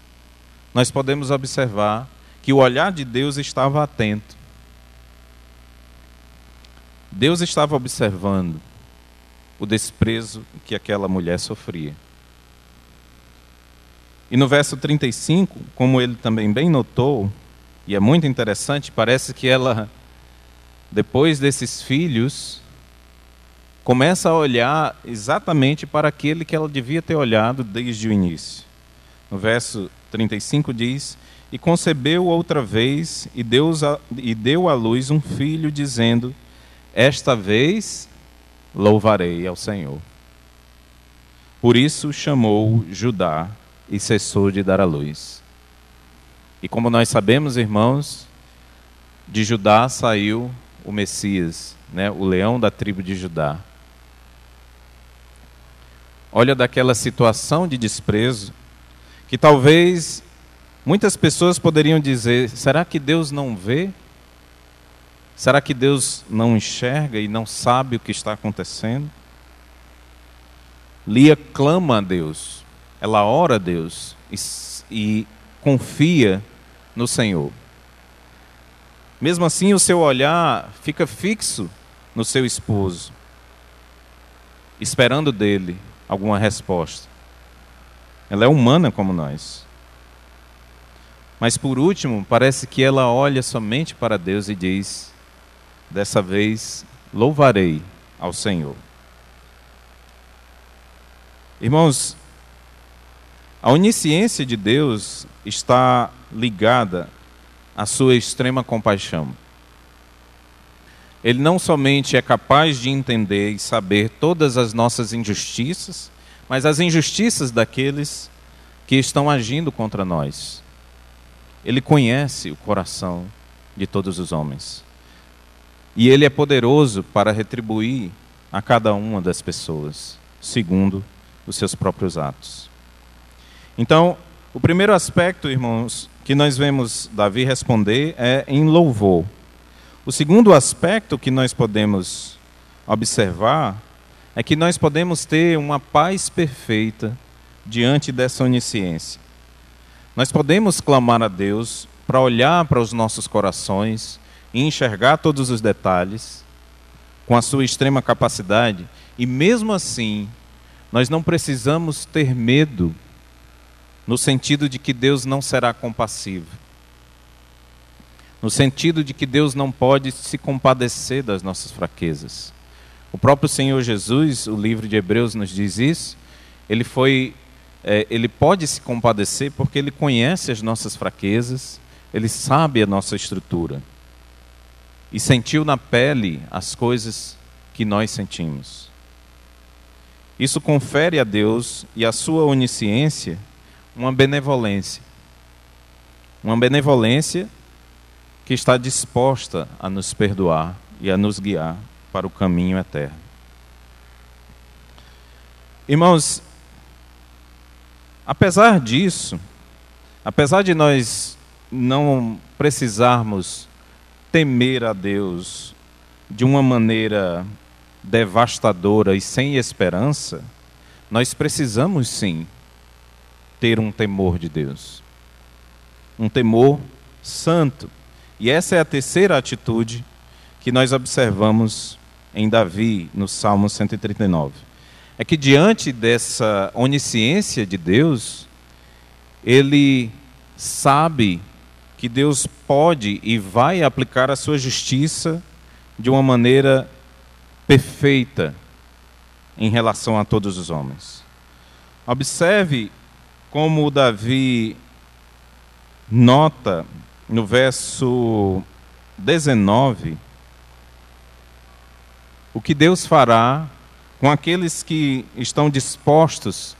nós podemos observar que o olhar de Deus estava atento. Deus estava observando o desprezo que aquela mulher sofria. E no verso 35, como ele também bem notou, e é muito interessante, parece que ela, depois desses filhos, começa a olhar exatamente para aquele que ela devia ter olhado desde o início. No verso 35 diz: e concebeu outra vez, e deu à luz um filho, dizendo: esta vez louvarei ao Senhor. Por isso chamou Judá, e cessou de dar à luz. E como nós sabemos, irmãos, de Judá saiu o Messias, né? O leão da tribo de Judá. Olha daquela situação de desprezo, que talvez muitas pessoas poderiam dizer: será que Deus não vê? Será que Deus não enxerga e não sabe o que está acontecendo? Lia clama a Deus. Ela ora a Deus e confia no Senhor. Mesmo assim, o seu olhar fica fixo no seu esposo, esperando dele alguma resposta. Ela é humana como nós. Mas por último, parece que ela olha somente para Deus e diz: dessa vez louvarei ao Senhor. Irmãos, a onisciência de Deus está ligada à sua extrema compaixão. Ele não somente é capaz de entender e saber todas as nossas injustiças, mas as injustiças daqueles que estão agindo contra nós. Ele conhece o coração de todos os homens. E Ele é poderoso para retribuir a cada uma das pessoas, segundo os seus próprios atos. Então, o primeiro aspecto, irmãos, que nós vemos Davi responder é em louvor. O segundo aspecto que nós podemos observar é que nós podemos ter uma paz perfeita diante dessa onisciência. Nós podemos clamar a Deus para olhar para os nossos corações e enxergar todos os detalhes com a sua extrema capacidade, e mesmo assim, nós não precisamos ter medo, no sentido de que Deus não será compassivo, no sentido de que Deus não pode se compadecer das nossas fraquezas. O próprio Senhor Jesus, o livro de Hebreus nos diz isso. Ele pode se compadecer porque Ele conhece as nossas fraquezas, Ele sabe a nossa estrutura e sentiu na pele as coisas que nós sentimos. Isso confere a Deus e a sua onisciência uma benevolência que está disposta a nos perdoar e a nos guiar para o caminho eterno. Irmãos, apesar disso, apesar de nós não precisarmos temer a Deus de uma maneira devastadora e sem esperança, nós precisamos sim ter um temor de Deus. Um temor santo. E essa é a terceira atitude que nós observamos em Davi, no Salmo 139. É que diante dessa onisciência de Deus, ele sabe que Deus pode e vai aplicar a sua justiça de uma maneira perfeita em relação a todos os homens. Observe como Davi nota no verso 19 o que Deus fará com aqueles que estão dispostos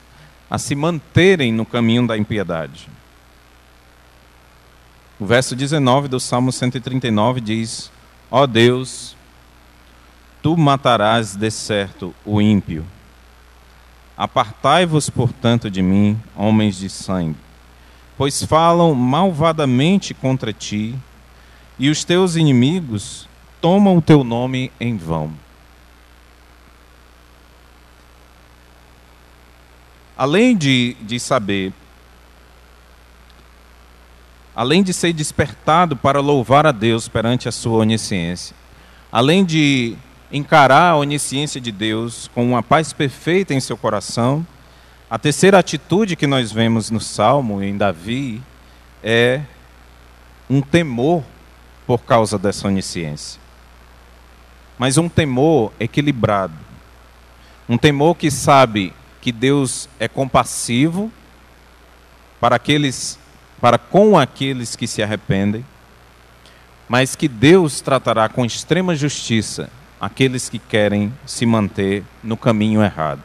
a se manterem no caminho da impiedade. O verso 19 do Salmo 139 diz: Ó Deus, tu matarás de certo o ímpio. Apartai-vos, portanto, de mim, homens de sangue, pois falam malvadamente contra ti, e os teus inimigos tomam o teu nome em vão. Além de saber, além de ser despertado para louvar a Deus perante a sua onisciência, além de encarar a onisciência de Deus com uma paz perfeita em seu coração, a terceira atitude que nós vemos no Salmo, em Davi, é um temor por causa dessa onisciência. Mas um temor equilibrado. Um temor que sabe que Deus é compassivo para com aqueles que se arrependem, mas que Deus tratará com extrema justiça aqueles que querem se manter no caminho errado.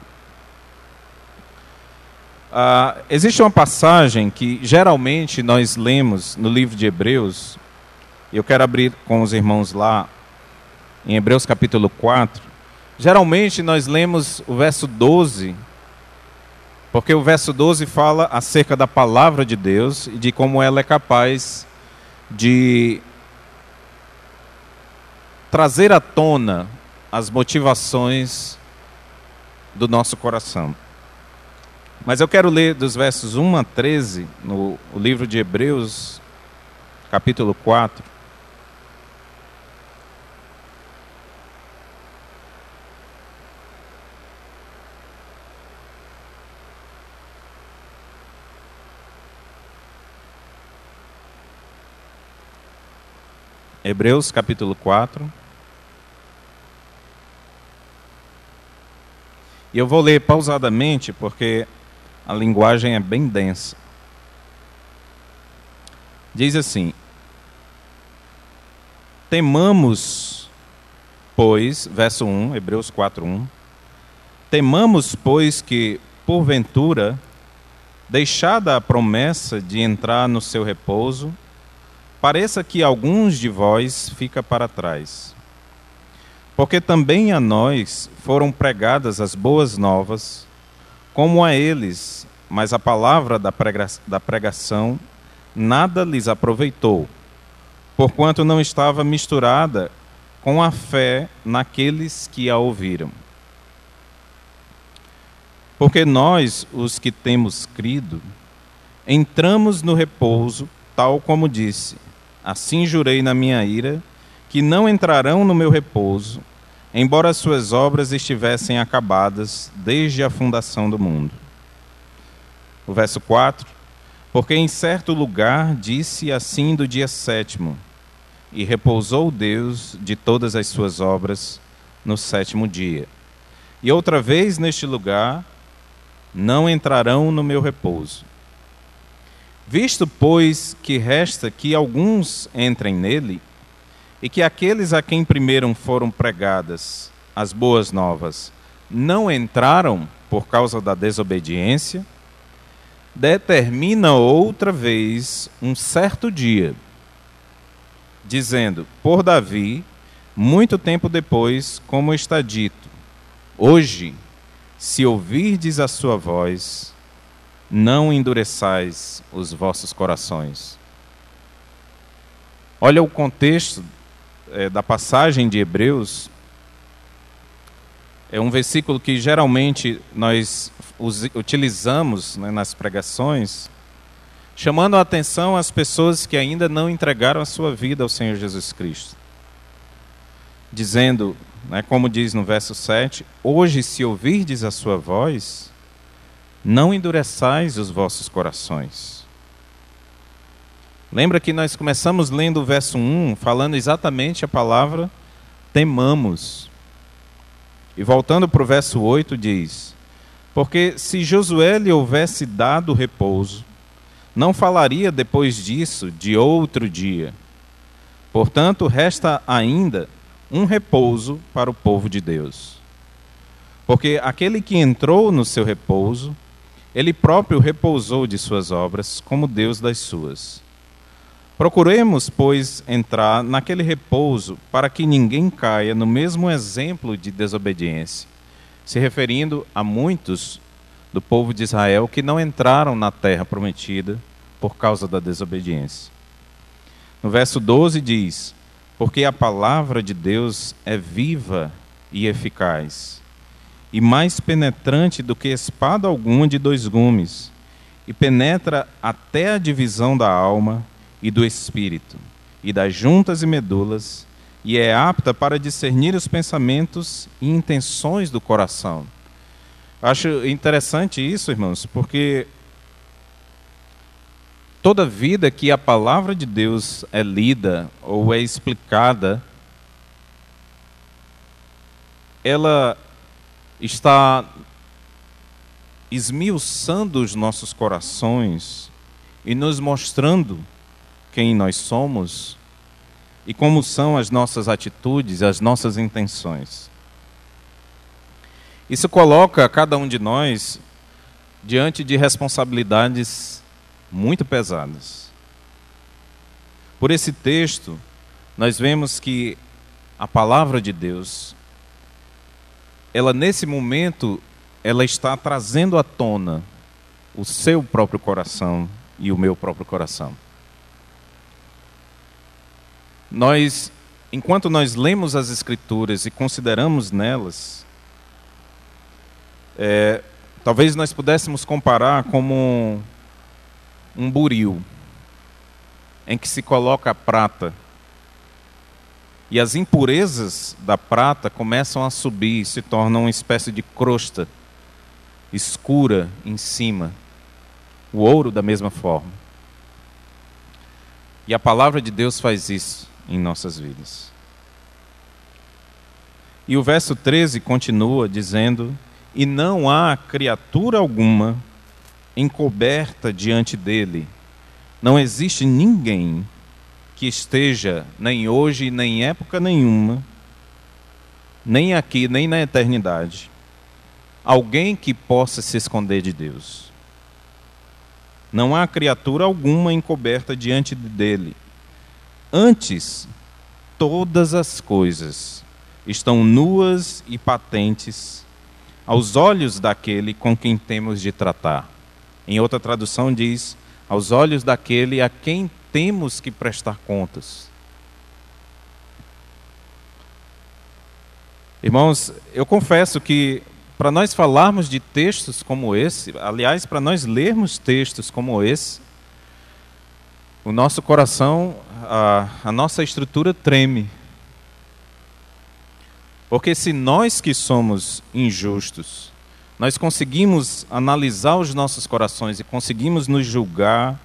Existe uma passagem que geralmente nós lemos no livro de Hebreus, e eu quero abrir com os irmãos lá, em Hebreus capítulo 4. Geralmente nós lemos o verso 12, porque o verso 12 fala acerca da palavra de Deus e de como ela é capaz de trazer à tona as motivações do nosso coração. Mas eu quero ler dos versos 1 a 13, no livro de Hebreus, capítulo 4. Hebreus capítulo 4. E eu vou ler pausadamente porque a linguagem é bem densa. Diz assim: temamos, pois, verso 1, Hebreus 4, 1. Temamos, pois, que, porventura, deixada a promessa de entrar no seu repouso, pareça que alguns de vós fica para trás. Porque também a nós foram pregadas as boas novas, como a eles, mas a palavra da pregação nada lhes aproveitou, porquanto não estava misturada com a fé naqueles que a ouviram. Porque nós, os que temos crido, entramos no repouso, tal como disse: assim jurei na minha ira, que não entrarão no meu repouso, embora as suas obras estivessem acabadas desde a fundação do mundo. O verso 4: porque em certo lugar disse assim do dia 7º, e repousou Deus de todas as suas obras no 7º dia. E outra vez neste lugar, não entrarão no meu repouso. Visto, pois, que resta que alguns entrem nele, e que aqueles a quem primeiro foram pregadas as boas novas não entraram por causa da desobediência, determina outra vez um certo dia, dizendo por Davi, muito tempo depois, como está dito: hoje, se ouvirdes a sua voz, não endureçais os vossos corações. Olha o contexto da passagem de Hebreus. É um versículo que geralmente nós utilizamos, né, nas pregações, chamando a atenção às pessoas que ainda não entregaram a sua vida ao Senhor Jesus Cristo. Dizendo, né, como diz no verso 7, hoje se ouvirdes a sua voz, não endureçais os vossos corações. Lembra que nós começamos lendo o verso 1, falando exatamente a palavra temamos. E voltando para o verso 8 diz, porque se Josué lhe houvesse dado repouso, não falaria depois disso de outro dia. Portanto, resta ainda um repouso para o povo de Deus. Porque aquele que entrou no seu repouso, ele próprio repousou de suas obras, como Deus das suas. Procuremos, pois, entrar naquele repouso para que ninguém caia no mesmo exemplo de desobediência, se referindo a muitos do povo de Israel que não entraram na terra prometida por causa da desobediência. No verso 12 diz, porque a palavra de Deus é viva e eficaz, e mais penetrante do que espada alguma de dois gumes, e penetra até a divisão da alma e do espírito, e das juntas e medulas, e é apta para discernir os pensamentos e intenções do coração. Acho interessante isso, irmãos, porque toda vida que a palavra de Deus é lida ou é explicada, ela está esmiuçando os nossos corações e nos mostrando quem nós somos e como são as nossas atitudes, as nossas intenções. Isso coloca cada um de nós diante de responsabilidades muito pesadas. Por esse texto, nós vemos que a palavra de Deus, ela nesse momento, ela está trazendo à tona o seu próprio coração e o meu próprio coração. Enquanto nós lemos as Escrituras e consideramos nelas, talvez nós pudéssemos comparar como um buril, em que se coloca a prata, e as impurezas da prata começam a subir e se tornam uma espécie de crosta escura em cima. O ouro da mesma forma. E a palavra de Deus faz isso em nossas vidas. E o verso 13 continua dizendo, e não há criatura alguma encoberta diante dele. Não existe ninguém que esteja, nem hoje, nem em época nenhuma, nem aqui, nem na eternidade, alguém que possa se esconder de Deus. Não há criatura alguma encoberta diante dele. Antes, todas as coisas estão nuas e patentes aos olhos daquele com quem temos de tratar. Em outra tradução diz, aos olhos daquele a quem temos que prestar contas. Irmãos, eu confesso que para nós falarmos de textos como esse, aliás, para nós lermos textos como esse, o nosso coração, a nossa estrutura treme. Porque se nós que somos injustos, nós conseguimos analisar os nossos corações e conseguimos nos julgar,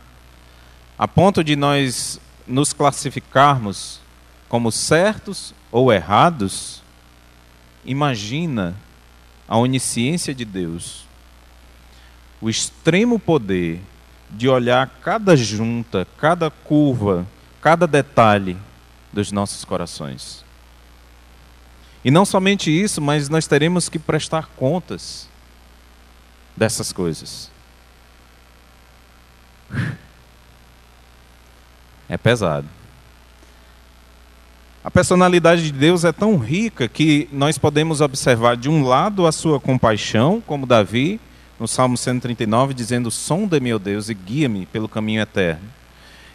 a ponto de nós nos classificarmos como certos ou errados, imagina a onisciência de Deus, o extremo poder de olhar cada junta, cada curva, cada detalhe dos nossos corações. E não somente isso, mas nós teremos que prestar contas dessas coisas. É pesado. A personalidade de Deus é tão rica que nós podemos observar de um lado a sua compaixão, como Davi, no Salmo 139, dizendo, sonda-me, ó Deus, e guia-me pelo caminho eterno.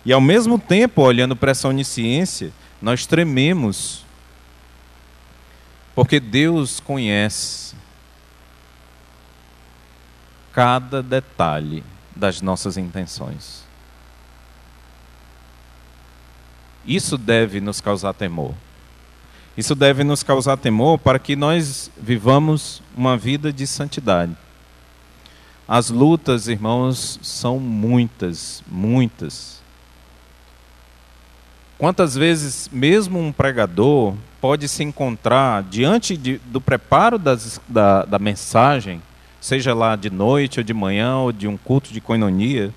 E ao mesmo tempo, olhando para essa onisciência, nós trememos, Porque Deus conhece cada detalhe das nossas intenções. Isso deve nos causar temor. Isso deve nos causar temor para que nós vivamos uma vida de santidade. As lutas, irmãos, são muitas, muitas. Quantas vezes mesmo um pregador pode se encontrar diante do preparo da mensagem, seja lá de noite ou de manhã ou de um culto de coinonia,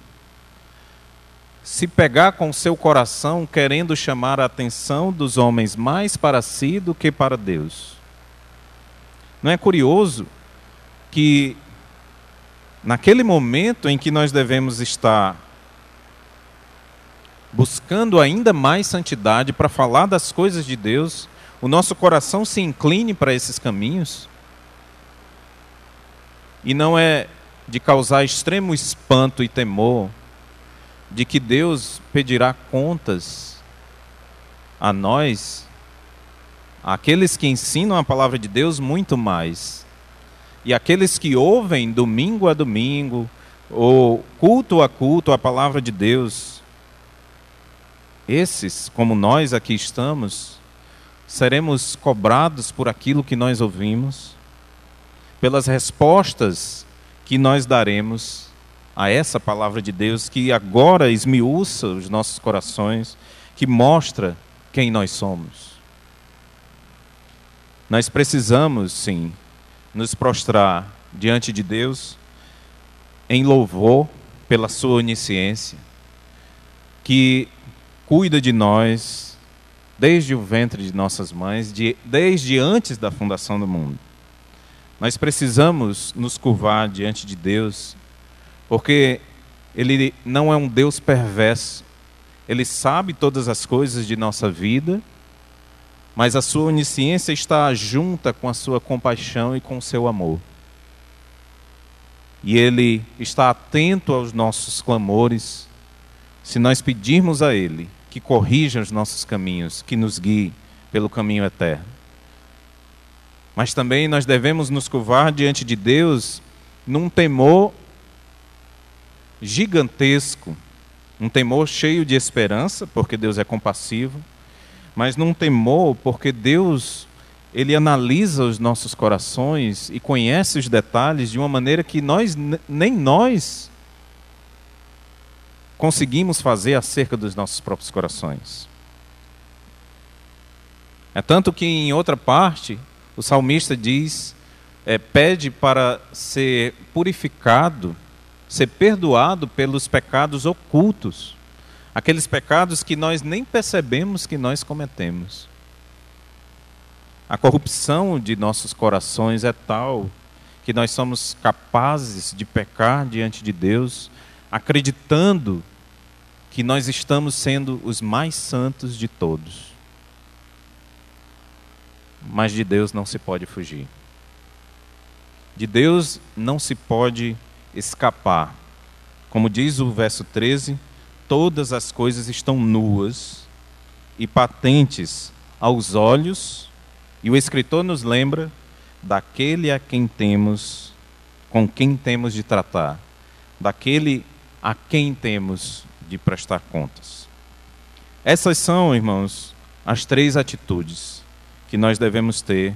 se pegar com o seu coração querendo chamar a atenção dos homens mais para si do que para Deus. Não é curioso que naquele momento em que nós devemos estar buscando ainda mais santidade para falar das coisas de Deus, o nosso coração se incline para esses caminhos? E não é de causar extremo espanto e temor de que Deus pedirá contas a nós, àqueles que ensinam a palavra de Deus, muito mais. E aqueles que ouvem domingo a domingo, ou culto a culto, a palavra de Deus, esses, como nós aqui estamos, seremos cobrados por aquilo que nós ouvimos, pelas respostas que nós daremos a essa palavra de Deus, que agora esmiuça os nossos corações, que mostra quem nós somos. Nós precisamos, sim, nos prostrar diante de Deus em louvor pela sua onisciência, que cuida de nós desde o ventre de nossas mães, desde antes da fundação do mundo. Nós precisamos nos curvar diante de Deus, porque Ele não é um Deus perverso. Ele sabe todas as coisas de nossa vida, mas a sua onisciência está junta com a sua compaixão e com o seu amor. E Ele está atento aos nossos clamores, se nós pedirmos a Ele que corrija os nossos caminhos, que nos guie pelo caminho eterno. Mas também nós devemos nos curvar diante de Deus num temor gigantesco, um temor cheio de esperança, porque Deus é compassivo, mas num temor porque Deus, Ele analisa os nossos corações e conhece os detalhes de uma maneira que nem nós conseguimos fazer acerca dos nossos próprios corações. É tanto que em outra parte, o salmista diz, pede para ser purificado, ser perdoado pelos pecados ocultos, aqueles pecados que nós nem percebemos que nós cometemos. A corrupção de nossos corações é tal que nós somos capazes de pecar diante de Deus, acreditando que nós estamos sendo os mais santos de todos. Mas de Deus não se pode fugir. De Deus não se pode escapar. Como diz o verso 13, todas as coisas estão nuas e patentes aos olhos, e o escritor nos lembra daquele com quem temos de tratar, daquele a quem temos de prestar contas. Essas são, irmãos, as 3 atitudes que nós devemos ter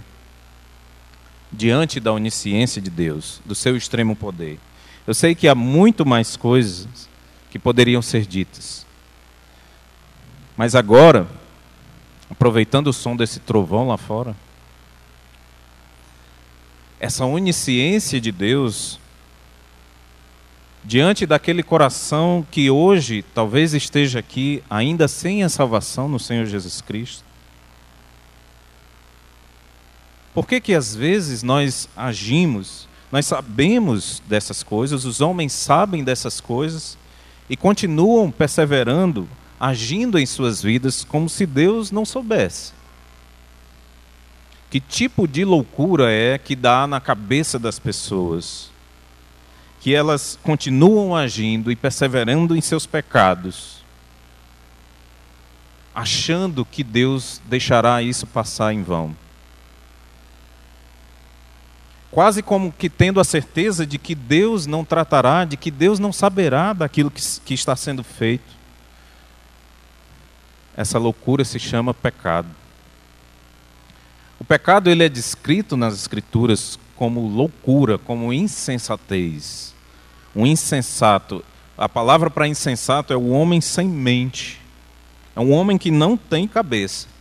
diante da onisciência de Deus, do seu extremo poder. Eu sei que há muito mais coisas que poderiam ser ditas, mas agora, aproveitando o som desse trovão lá fora, essa onisciência de Deus diante daquele coração que hoje talvez esteja aqui ainda sem a salvação no Senhor Jesus Cristo. Por que às vezes nós agimos, nós sabemos dessas coisas, os homens sabem dessas coisas e continuam perseverando, agindo em suas vidas como se Deus não soubesse? Que tipo de loucura é que dá na cabeça das pessoas? Que elas continuam agindo e perseverando em seus pecados, achando que Deus deixará isso passar em vão. quase como que tendo a certeza de que Deus não tratará, de que Deus não saberá daquilo que está sendo feito. Essa loucura se chama pecado. O pecado ele é descrito nas Escrituras como loucura, como insensatez. Um insensato. A palavra para insensato é o homem sem mente. É um homem que não tem cabeça.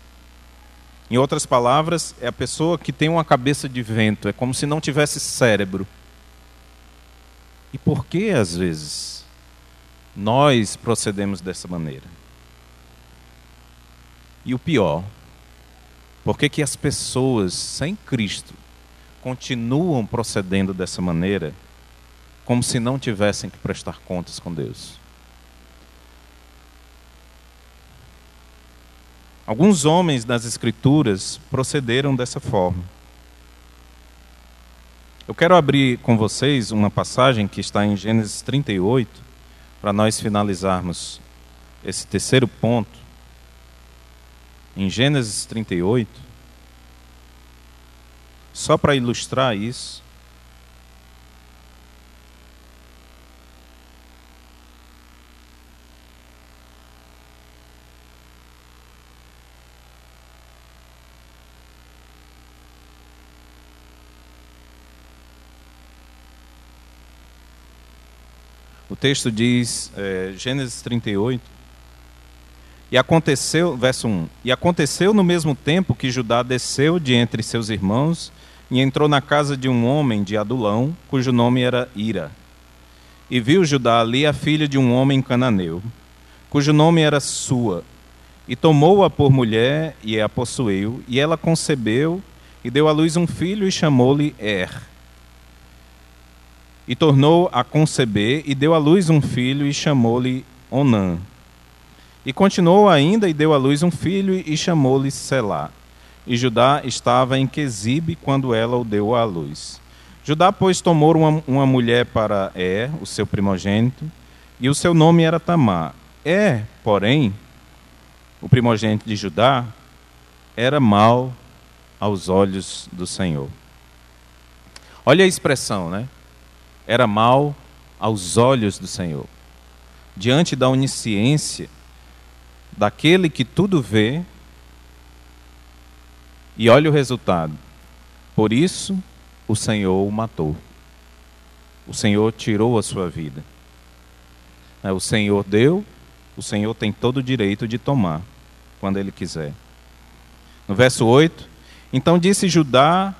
Em outras palavras, é a pessoa que tem uma cabeça de vento. É como se não tivesse cérebro. E por que, às vezes, nós procedemos dessa maneira? E o pior, por que as pessoas sem Cristo continuam procedendo dessa maneira, como se não tivessem que prestar contas com Deus? Alguns homens das Escrituras procederam dessa forma. Eu quero abrir com vocês uma passagem que está em Gênesis 38, para nós finalizarmos esse terceiro ponto. Em Gênesis 38, só para ilustrar isso. O texto diz, Gênesis 38, e aconteceu, verso 1, e aconteceu no mesmo tempo que Judá desceu de entre seus irmãos e entrou na casa de um homem de Adulão, cujo nome era Ira. E viu Judá ali a filha de um homem cananeu, cujo nome era Sua, e tomou-a por mulher e a possuiu, e ela concebeu e deu à luz um filho e chamou-lhe E tornou a conceber e deu à luz um filho e chamou-lhe Onã. E continuou ainda e deu à luz um filho e chamou-lhe Selá. E Judá estava em Quezibe quando ela o deu à luz. Judá, pois, tomou uma mulher para o seu primogênito, e o seu nome era Tamar. Porém, o primogênito de Judá, era mau aos olhos do Senhor. Olha a expressão, né? Era mau aos olhos do Senhor. Diante da onisciência daquele que tudo vê, e olha o resultado. Por isso, o Senhor o matou. O Senhor tirou a sua vida. O Senhor deu, o Senhor tem todo o direito de tomar, quando Ele quiser. No verso 8, então disse Judá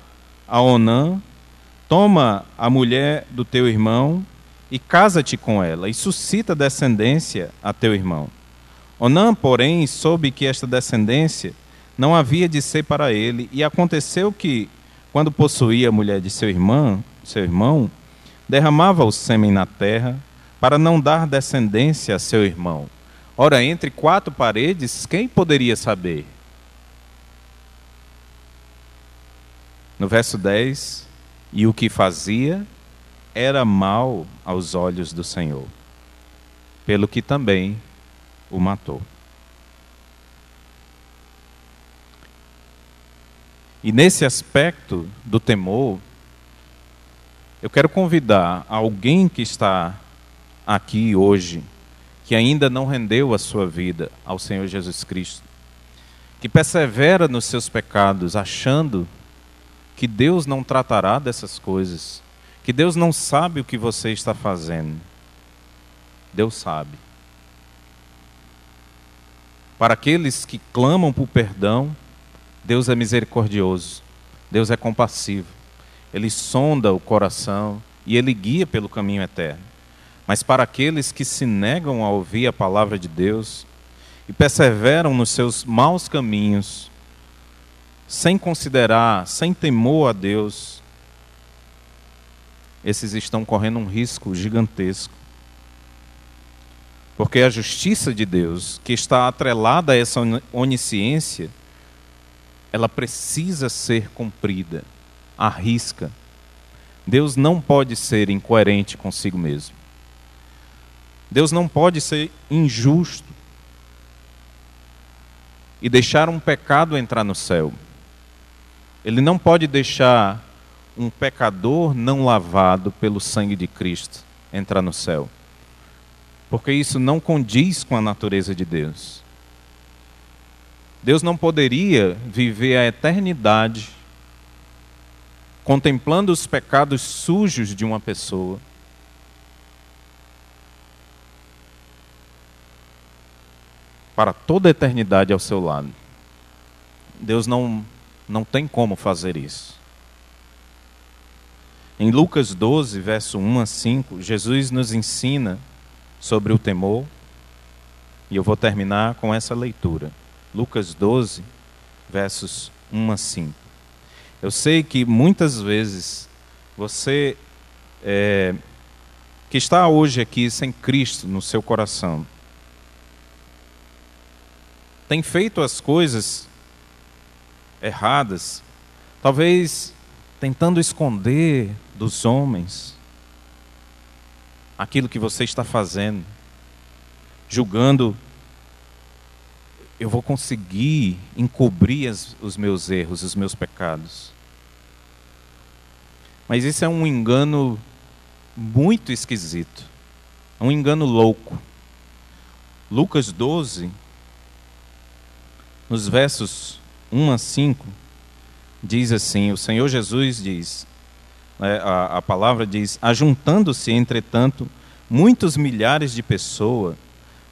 a Onã, toma a mulher do teu irmão e casa-te com ela, e suscita descendência a teu irmão. Onã, porém, soube que esta descendência não havia de ser para ele, e aconteceu que, quando possuía a mulher de seu irmão, derramava o sêmen na terra, para não dar descendência a seu irmão. Ora, entre quatro paredes, quem poderia saber? No verso 10, e o que fazia era mal aos olhos do Senhor, pelo que também o matou. E nesse aspecto do temor, eu quero convidar alguém que está aqui hoje, que ainda não rendeu a sua vida ao Senhor Jesus Cristo, que persevera nos seus pecados, achando que Deus não tratará dessas coisas, que Deus não sabe o que você está fazendo. Deus sabe. Para aqueles que clamam por perdão, Deus é misericordioso, Deus é compassivo. Ele sonda o coração e Ele guia pelo caminho eterno. Mas para aqueles que se negam a ouvir a palavra de Deus e perseveram nos seus maus caminhos, sem considerar, sem temor a Deus, esses estão correndo um risco gigantesco. Porque a justiça de Deus, que está atrelada a essa onisciência, ela precisa ser cumprida, à risca. Deus não pode ser incoerente consigo mesmo. Deus não pode ser injusto e deixar um pecado entrar no céu. Ele não pode deixar um pecador não lavado pelo sangue de Cristo entrar no céu? Porque isso não condiz com a natureza de Deus. Deus não poderia viver a eternidade contemplando os pecados sujos de uma pessoa, para toda a eternidade ao seu lado. Deus não tem como fazer isso. Em Lucas 12, verso 1 a 5, Jesus nos ensina sobre o temor, e eu vou terminar com essa leitura. Lucas 12, versos 1 a 5. Eu sei que muitas vezes você que está hoje aqui sem Cristo no seu coração, tem feito as coisas erradas, talvez tentando esconder dos homens aquilo que você está fazendo, julgando: eu vou conseguir encobrir os meus erros, os meus pecados. Mas isso é um engano muito esquisito, é um engano louco. Lucas 12, nos versos 1 a 5, diz assim, o Senhor Jesus diz, a palavra diz: ajuntando-se, entretanto, muitos milhares de pessoas,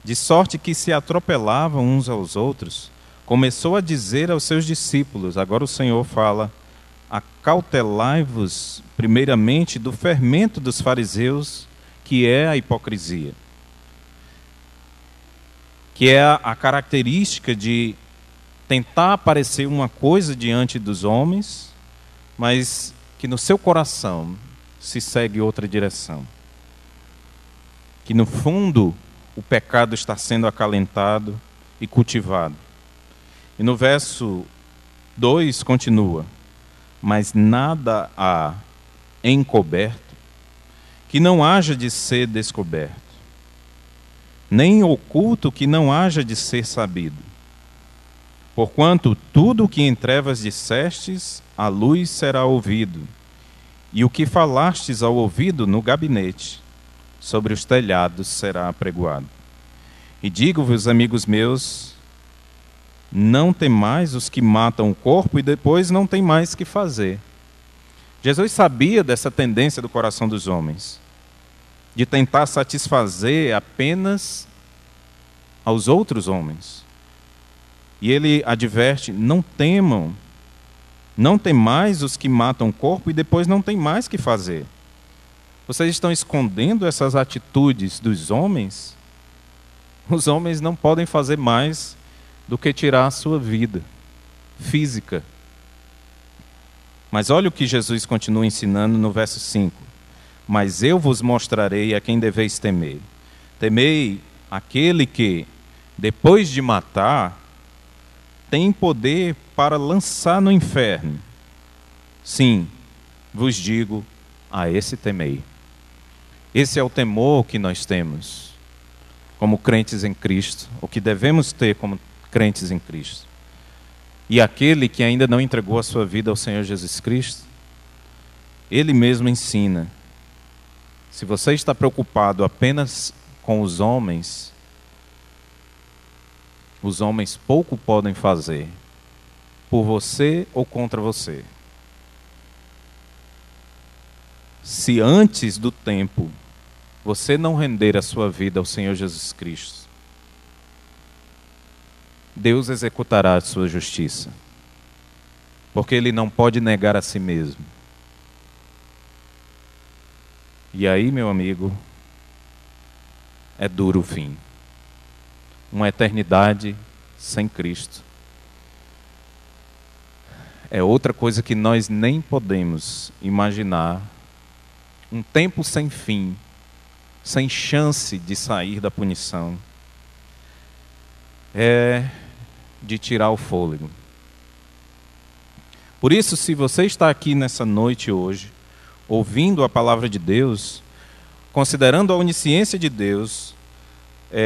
de sorte que se atropelavam uns aos outros, começou a dizer aos seus discípulos, agora o Senhor fala: acautelai-vos primeiramente do fermento dos fariseus, que é a hipocrisia, que é a característica de tentar aparecer uma coisa diante dos homens, mas que no seu coração se segue outra direção. Que no fundo o pecado está sendo acalentado e cultivado. E no verso 2 continua: mas nada há encoberto que não haja de ser descoberto, nem oculto que não haja de ser sabido. Porquanto tudo o que em trevas dissestes, à luz será ouvido, e o que falastes ao ouvido no gabinete, sobre os telhados será apregoado. E digo-vos, amigos meus, não temais os que matam o corpo e depois não tem mais que fazer. Jesus sabia dessa tendência do coração dos homens, de tentar satisfazer apenas aos outros homens. E ele adverte: não temam, não temais os que matam o corpo e depois não tem mais que fazer. Vocês estão escondendo essas atitudes dos homens? Os homens não podem fazer mais do que tirar a sua vida física. Mas olha o que Jesus continua ensinando no verso 5. Mas eu vos mostrarei a quem deveis temer. Temei aquele que, depois de matar, tem poder para lançar no inferno. Sim, vos digo, a esse temei. Esse é o temor que nós temos como crentes em Cristo, o que devemos ter como crentes em Cristo. E aquele que ainda não entregou a sua vida ao Senhor Jesus Cristo, Ele mesmo ensina: se você está preocupado apenas com os homens pouco podem fazer por você ou contra você. Se antes do tempo você não render a sua vida ao Senhor Jesus Cristo, Deus executará a sua justiça, porque Ele não pode negar a si mesmo. E aí, meu amigo, é duro o fim. Uma eternidade sem Cristo é outra coisa que nós nem podemos imaginar. Um tempo sem fim, sem chance de sair da punição, é de tirar o fôlego. Por isso, se você está aqui nessa noite hoje, ouvindo a palavra de Deus, considerando a onisciência de Deus,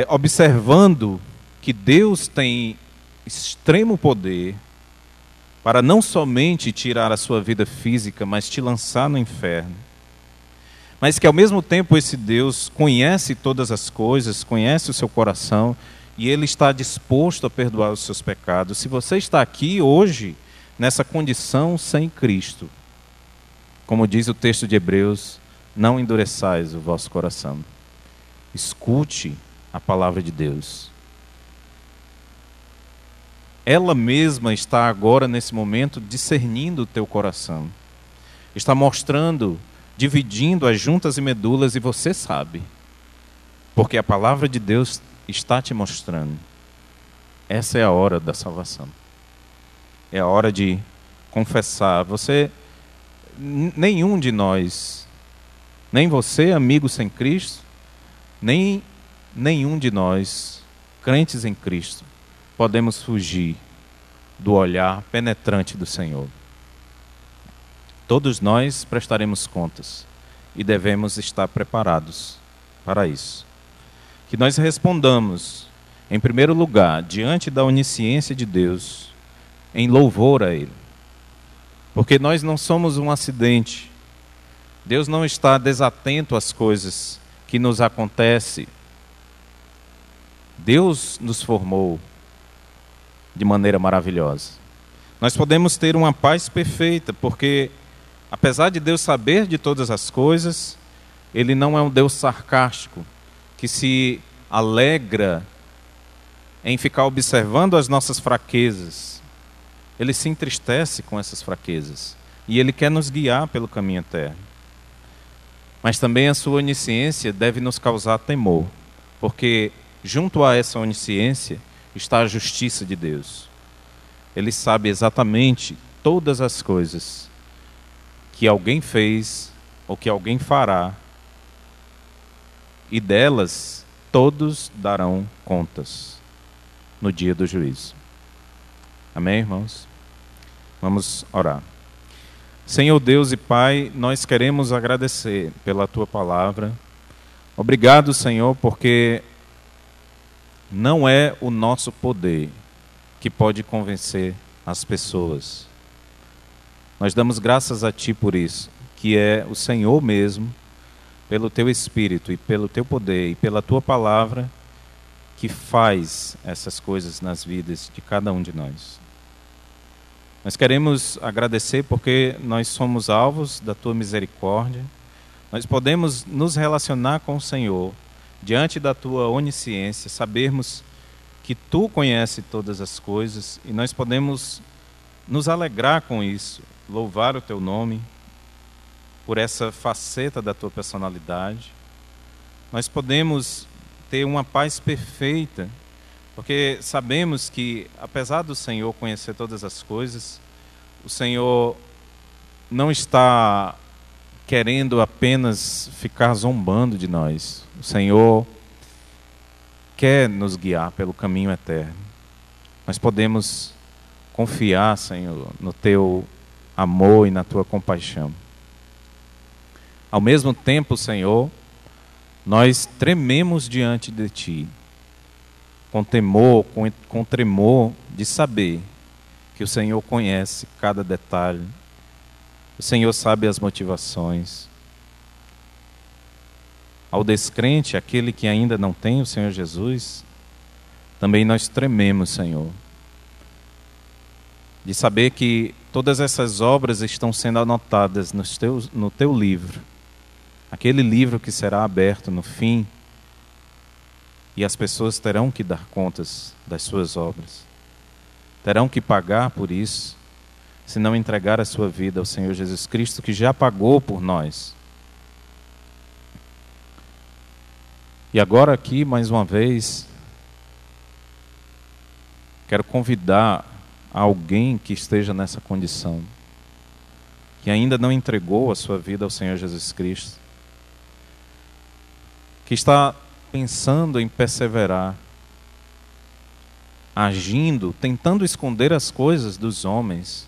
observando que Deus tem extremo poder para não somente tirar a sua vida física, mas te lançar no inferno. Mas que ao mesmo tempo esse Deus conhece todas as coisas, conhece o seu coração, e Ele está disposto a perdoar os seus pecados. Se você está aqui hoje, nessa condição sem Cristo, como diz o texto de Hebreus, não endureçais o vosso coração. Escute a palavra de Deus. Ela mesma está agora, nesse momento, discernindo o teu coração. Está mostrando, dividindo as juntas e medulas, e você sabe. Porque a palavra de Deus está te mostrando. Essa é a hora da salvação. É a hora de confessar. Nenhum de nós, nem você, amigo sem Cristo, nem nenhum de nós, crentes em Cristo, podemos fugir do olhar penetrante do Senhor. Todos nós prestaremos contas e devemos estar preparados para isso. Que nós respondamos, em primeiro lugar, diante da onisciência de Deus, em louvor a Ele. Porque nós não somos um acidente. Deus não está desatento às coisas que nos acontecem. Deus nos formou de maneira maravilhosa. Nós podemos ter uma paz perfeita, porque apesar de Deus saber de todas as coisas, Ele não é um Deus sarcástico, que se alegra em ficar observando as nossas fraquezas. Ele se entristece com essas fraquezas, e Ele quer nos guiar pelo caminho eterno. Mas também a sua onisciência deve nos causar temor, porque junto a essa onisciência está a justiça de Deus. Ele sabe exatamente todas as coisas que alguém fez ou que alguém fará, e delas todos darão contas no dia do juízo. Amém, irmãos? Vamos orar. Senhor Deus e Pai, nós queremos agradecer pela Tua palavra. Obrigado, Senhor, porque não é o nosso poder que pode convencer as pessoas. Nós damos graças a Ti por isso, que é o Senhor mesmo, pelo Teu Espírito e pelo Teu poder e pela Tua palavra, que faz essas coisas nas vidas de cada um de nós. Nós queremos agradecer porque nós somos alvos da Tua misericórdia. Nós podemos nos relacionar com o Senhor diante da Tua onisciência, sabermos que Tu conheces todas as coisas, e nós podemos nos alegrar com isso, louvar o Teu nome por essa faceta da Tua personalidade. Nós podemos ter uma paz perfeita, porque sabemos que, apesar do Senhor conhecer todas as coisas, o Senhor não está querendo apenas ficar zombando de nós. O Senhor quer nos guiar pelo caminho eterno. Nós podemos confiar, Senhor, no Teu amor e na Tua compaixão. Ao mesmo tempo, Senhor, nós trememos diante de Ti, com temor, com tremor de saber que o Senhor conhece cada detalhe, o Senhor sabe as motivações. Ao descrente, aquele que ainda não tem o Senhor Jesus, também nós trememos, Senhor, de saber que todas essas obras estão sendo anotadas no Teu livro, aquele livro que será aberto no fim, e as pessoas terão que dar contas das suas obras, terão que pagar por isso, se não entregar a sua vida ao Senhor Jesus Cristo, que já pagou por nós. E agora aqui, mais uma vez, quero convidar alguém que esteja nessa condição, que ainda não entregou a sua vida ao Senhor Jesus Cristo, que está pensando em perseverar, agindo, tentando esconder as coisas dos homens,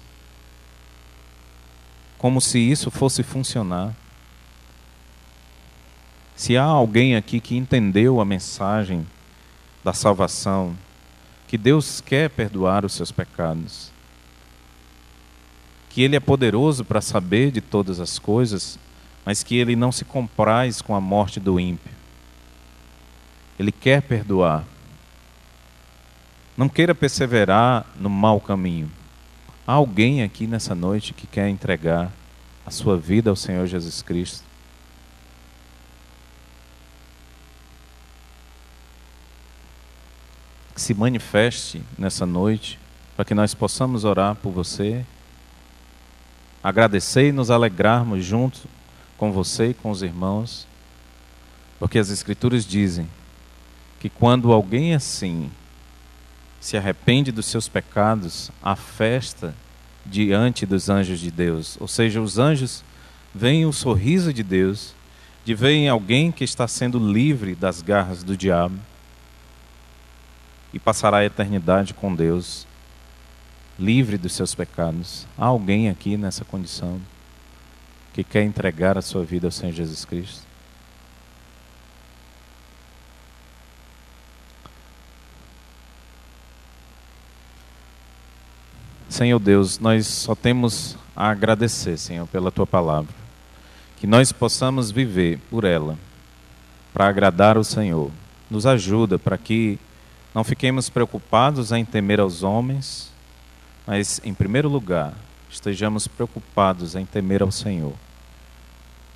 como se isso fosse funcionar. Se há alguém aqui que entendeu a mensagem da salvação, que Deus quer perdoar os seus pecados, que Ele é poderoso para saber de todas as coisas, mas que Ele não se compraz com a morte do ímpio. Ele quer perdoar. Não queira perseverar no mau caminho. Há alguém aqui nessa noite que quer entregar a sua vida ao Senhor Jesus Cristo? Que se manifeste nessa noite, para que nós possamos orar por você, agradecer e nos alegrarmos junto com você e com os irmãos, porque as Escrituras dizem que quando alguém assim se arrepende dos seus pecados, há festa diante dos anjos de Deus. Ou seja, os anjos veem o sorriso de Deus, de verem alguém que está sendo livre das garras do diabo e passará a eternidade com Deus, livre dos seus pecados. Há alguém aqui nessa condição que quer entregar a sua vida ao Senhor Jesus Cristo? Senhor Deus, nós só temos a agradecer, Senhor, pela Tua palavra. Que nós possamos viver por ela, para agradar o Senhor. Nos ajuda para que não fiquemos preocupados em temer aos homens, mas, em primeiro lugar, estejamos preocupados em temer ao Senhor.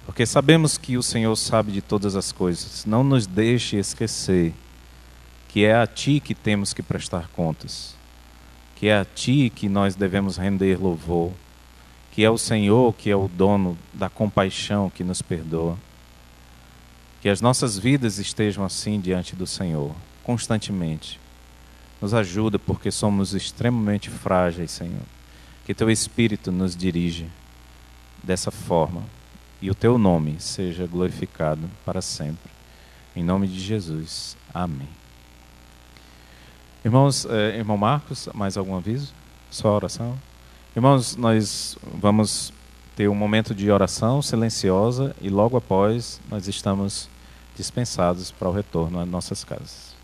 Porque sabemos que o Senhor sabe de todas as coisas. Não nos deixe esquecer que é a Ti que temos que prestar contas, que é a Ti que nós devemos render louvor, que é o Senhor que é o dono da compaixão que nos perdoa. Que as nossas vidas estejam assim diante do Senhor, constantemente. Nos ajuda porque somos extremamente frágeis, Senhor. Que Teu Espírito nos dirija dessa forma e o Teu nome seja glorificado para sempre. Em nome de Jesus. Amém. Irmãos, irmão Marcos, mais algum aviso? Só oração? Irmãos, nós vamos ter um momento de oração silenciosa e logo após nós estamos dispensados para o retorno às nossas casas.